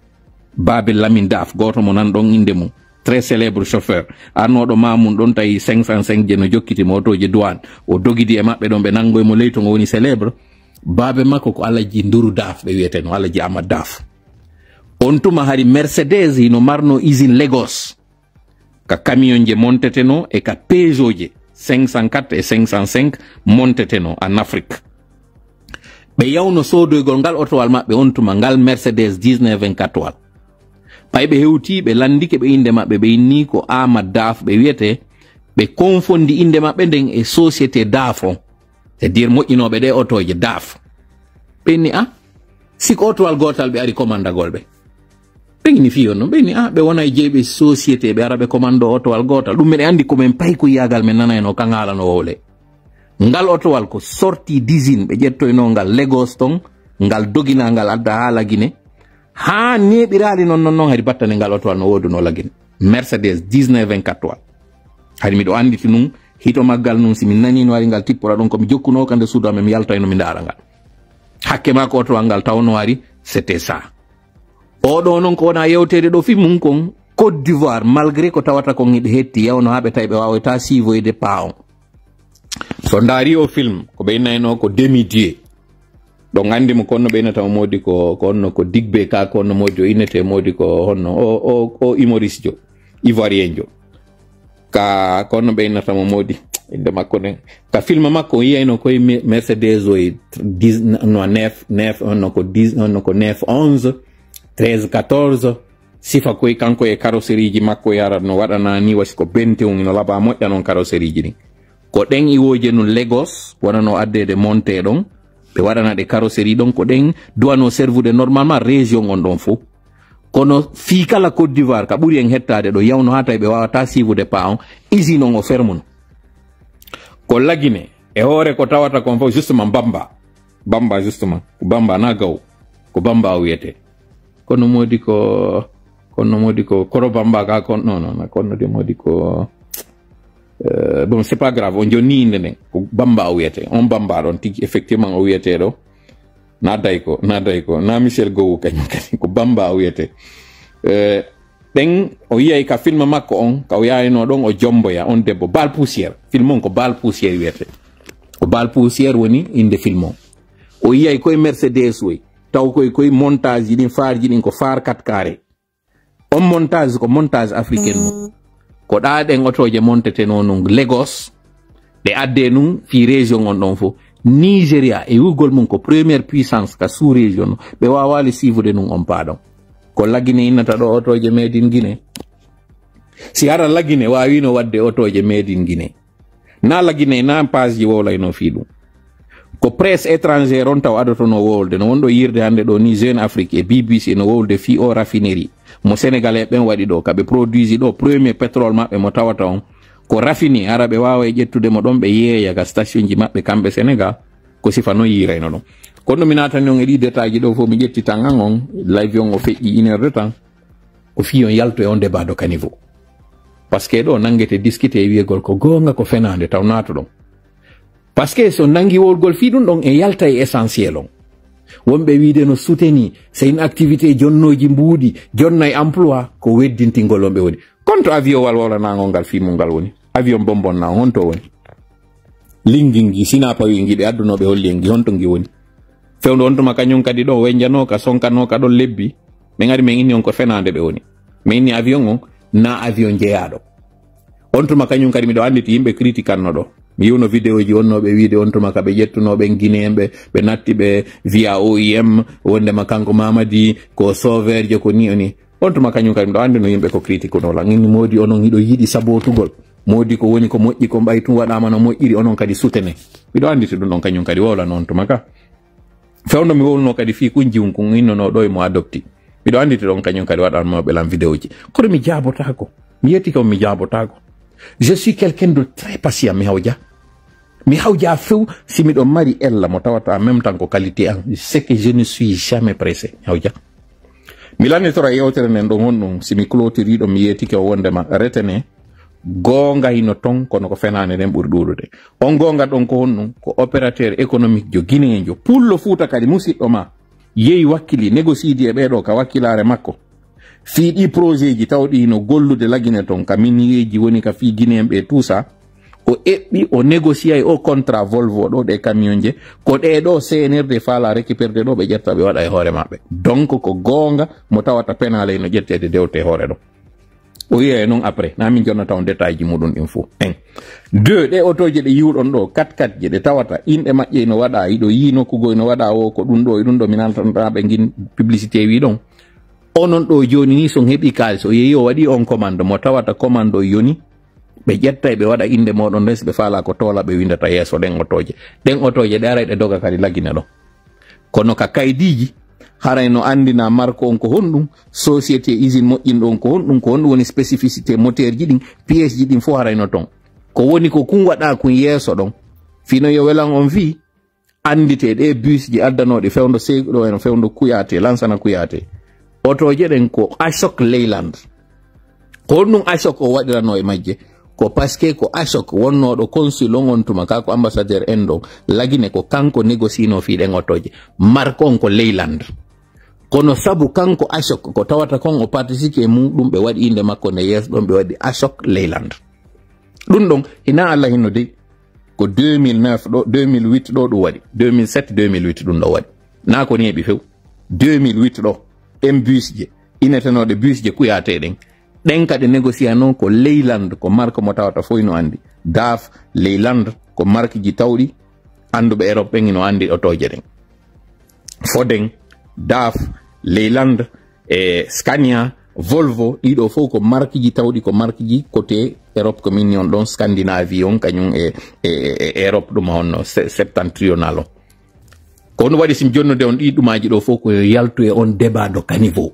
Babe Lamine Daf goto mo nan don inde mum très célèbre chauffeur arnodo mamun don tay 505 je no jokkiti motoje douane o dogidi e mabbe don be nangoy mo leyto ngo woni célèbre babe makko ko Alaji Nduru Daf be wiete no Alaji Ahmad Daf on tuma hari Mercedes ino marno usine Lagos ka camion je monteteno e ka Peugeot je 504 et 505 monteteno en Afrique be yawno sodoygol ngal otowal mabbe on tuma ngal Mercedes 1924 pay be hewti be landike be inde mabbe be inni ko Ahmad Daf be wiete be confondi inde mabbe den e société Dafo c'est dire moƴƴinobe de otoje Daf be ni siko otowal gotal be ari commandagol be ni fiyo no be ni be wona jeybe société be arabe commando otowal gotal dum men andi ko men pay ko yagal men nana no kangala no wole ngal otowal ko sorti d'usine be jettoyno ngal Lagos ton ngal dogina ngal adda hala Guinée ha nebirali non hari battane ngal otowal no wodu no lagine Mercedes 1924 hari mi do anditi num hito maggal num simi nani no wari ngal tippora don ko mi jokkuno kande suudu am mi yaltayno mi ndara ngal hakke mako otowal ngal tawno wari c'était ça odo non ko na yewtede do fi mun kon Côte d'Ivoire malgré ko tawata ko ngide hetti yawno habe taybe wawata sivoyde paon so ndari o film ko be nayno ko demi-dieu do ngandi mo konno be nata modi ko konno ko digbe ka konno modi o inete modi ko honno o Imoris jo Ivoirien jo ka konno be nata modi inde makko ne ka film makko yeyno ko Mercedes o 9 honno ko 10 honno ko 9 11 13 14 sifa koy kanko e carrosserie ji makko yara no wadana ni wasi ko Benteon no laba moƴƴa non carrosserie ji ni ko den iwoje no Lagos wona no addede monté don be wadana de carrosserie don ko den duano servude normalement région on don fo kono fi kala Côte d'Ivoire ka buri en hettade do yawno hata be wawata sivude paon usine on o fermuno ko lagine e hore ko tawata kon fo justement bamba justement bamba na gaw ko bamba wiyete kono modi ko koro bamba ka kon non kono de modi ko bon c'est pas grave on joni ndene ko bamba wiyete on bamba don tigi effectivement o wiyete do na dayko na Michel Gow kany ko bamba wiyete den o yey ka film makko on ka o yaayno don o jomboya on debbo bal poussière film on ko bal poussière wiyete ko bal poussière woni inde film o yey koy Mercedes way taw koy montage din farji din ko far 4 carré on montage ko montage africain ko ɗaɗen otoje montete non Lagos ɗe adde nun fi région on ɗon fo Nigeria e wugol mum ko première puissance ka sous région ɓe wawali sivude nun on paɗon ko lagine innata ɗo otoje made in Guinée. Si ara lagine wawino wadde otoje made in Guinée na lagine na page ji wowlayno fi ɗum ko presse étrangère on taw adotono wowlde no wonɗo yirde hande ɗo ni Jeune Afrique e BBC no wowlde fi o raffinerie mo sénégalais ɓen waɗi ɗo kaɓe produisi ɗo premier pétrole maɓɓe mo tawata on ko raffini ara ɓe wawa ƴettude mo ɗon ɓe yeeya ga station ji maɓɓe kamɓe Sénégal ko sifa no yirayno ɗon kono mi natani on e ɗi détail ji ɗo fof mi ƴetti tan an on live on o feƴƴi 1 heure de temps ko fi on yalto e on débat de caniveau parce que ɗo nangete discuté e wiyegol ko gonga ko fenande taw nato ɗon parce que so nangi wolgol fi ɗum ɗon e yalta e essentiel on wonɓe wiide no souteni c'est une activité jonnoji mbuuɗi jonna e emploi ko weddintingol on ɓe woni konto avion wal wolanagol ngal fimol ngal woni avion bonbon na honto woni lingingi sina pawi giɓe addunoɓe holli en gi honto gi woni fewdo on tuma kañum kadi ɗo wenjanoka sonkanoka ɗon lebbi min ari min inni on ko fenande ɓe woni min inni avion on na avion jeeyaɗo on tuma kañum kadi miɗo anditi yimɓe critique anno ɗo mi yiwno vidéo ji wonnoɓe wiide on tuma ka ɓe ƴettunoɓe guinéenɓe ɓe natti ɓe via OIM wondema kanko Mamadi ko sauveur je ko ni oni on tuma kañum kadi miɗo andi no yimɓe ko critique nola inni modi onon hiɗo yiɗi sabotugol modi ko woni ko moƴƴi ko mbay tum waɗama no moƴƴiri onon kadi sutene miɗo anditi ɗum ɗon kañum kadi wowla noon tuma ka fewno mi wowluno kadi fi kunjiwum ko innono ɗo e mo adopti miɗo anditi ɗon kañum kadi waɗanmoɓe lan vidéo ji kono mi jabotako mi yetti ko mi jabotako je suis quelqu'un de très patient mi hawja few si miɗo mari ella mo tawata en même temps ko qualité an c'est que je ne suis jamais pressé mi hawja mi lannitora yewtere nen ɗon honɗum si mi clôtiri ɗo mi yettike o wondema retene gonga hino ton kono ko fenane nden ɓuri ɗuɗude on gonga ɗon ko honɗum ko opérateur économique jo guinéen jo pullo Fouta kadi musidɗo ma yeyi wakkili négociidi e ɓeɗo ka wakkilare makko fiiɗi projet ji tawɗi no gollude lagine ton ka minieji woni ka fi guinéen ɓe tout ça o eɓɓi o négocié o contrat Volvo ɗo ɗe camion je ko ɗeɗo senirde faala récupérde ɗo ɓe ƴetta ɓe waɗa e hoore maɓɓe donc ko gonga mo tawata penale no ƴettede dewte hoore ɗo o wiya e noon après na min jonnata on détail ji muɗum ɗin fo 1 2 ɗe otoje ɗe yiwɗon ɗo 4x4 je ɗe tawata inɗe maƴƴe no waɗa iɗo yi nokkugo no waɗa o ko ɗum ɗo e ɗum ɗo mi nantantaɓe gin publicité wi ɗon onon ɗo joni ni son heɓi kalis o yeehi o waɗi on commande mo tawata commande o yoni ɓe ƴetta ɓe waɗa inde moɗon nden ɓe faala ko toola ɓe windata yeeso ɗen otoje ɗe aray ɗe doga kadi lagine ɗo kono ka kaydiji haray no andina marque on ko honɗum société usine moƴƴinɗo on ko honɗum woni spécificité moteur ji ɗin pièce ji ɗin fof harayno ton ko woni ko kun waɗa kun yeeso ɗon fino yo welan on wi andite ɗe bus ji addanoɗe fewdo seyɗo en fewdo Kuyate Lansana Kuyate otoje ɗen ko Ashok Leyland ko honɗum Ashok o waɗirano e majje ko parce que ko Ashok wonnoɗo consul on tuma ka ko ambassadeur en ɗon lagine ko kanko négocieno fiɗen otoje marque on ko Leyland kono sabu kanko Ashok ko tawata kon o participe e muɗum ɓe waɗi inde makko ne yeeso ɗon ɓe waɗi Ashok Leyland ɗum ɗon ina Allah hinno de ko 2009 ɗo 2008 ɗo ɗum waɗi 2007 2008 ɗum ɗo waɗi na ko ni heɓi few 2008 ɗo en bus je inetenoɗe bus je kuyateɗen ɗen kadi négocié noon ko Leyland ko marque mo tawata fof no andi DAF Leyland ko marque ji tawɗi anduɓe Europe ɓen ino andi otoje ɗen Foden DAF Leyland e Scania Volvo ɗiɗo fof ko marque ji tawɗi ko marque ji côté Europe ko min on ɗon Scandinavie on kañum e Europe ɗum honno septentrional o ko no waɗi sim jonnude on ɗi ɗumaji ɗo fof ko yaltu e on débat de caniveau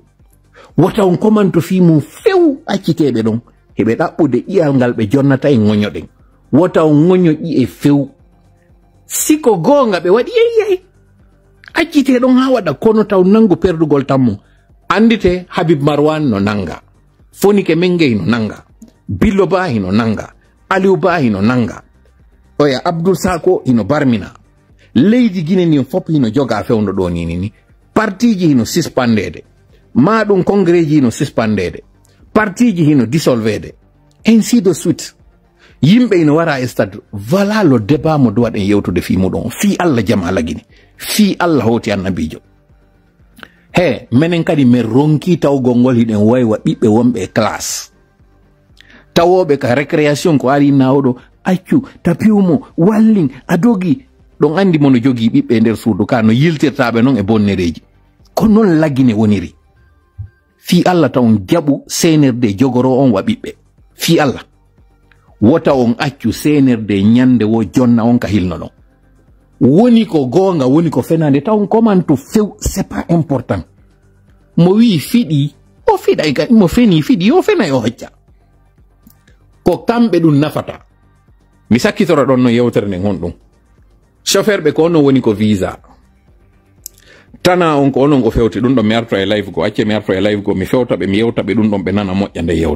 wata on commande fi mum few acciteɓe ɗon heɓe ɗaɓɓude ƴiyal ngal ɓe jonnata e ŋoñoɗen wata on ŋoñoƴi e few siko gonga ɓe waɗi yeyyay accite ɗon ha waɗa kono taw nangu perdugol tammo andite Habib Marwan no nanga Fonike Mengey no nanga Billo Ba hino nanga Aliou Ba hino nanga oya Abdoul Sako hino barmina leydi Guinée ni fop hino joga fewndo ɗo ni parti ji hino suspendede ma ɗum congrès ji hino suspendede parti ji hino dissolvede ainsi de suite yimɓe ino wara e stade voilà le débat mo duwaɗen yewtude fi muɗon fi Allah jam ala Guinée fi Allah hoti annabijo he menen kadi min ronki tawgol ngol hiɗen waywa ɓiɓɓe wonɓe classe tawoɓe ka récréation ko ari nawɗo accu tapiumo wallin adogi ɗon andi mono jogi ɓiɓɓe nder suudu ka no yiltirtaɓe noon e bonnereji ko noon laggine woniri fi Allah taw jaɓu senerde jogoro on wa ɓiɓɓe fi Allah wota on accu senerde nyande wo jonna on ka hilno non woni ko gonga woni ko fenande taw komanto few c'est pas important mo wi fiɗi o fiɗay ka mo feni fiɗi o fenay o hocca ko kamɓe ɗum nafata mi sakkitora ɗon no yewtere nden hon ɗum chauffeur ɓe ko non woni ko visa tana on ko onon o fewti ɗum ɗon mi arto e live go acce mi arto e live go mi fewta ɓe mi yewta ɓe ɗum ɗon ɓe nana moƴƴa nde yewta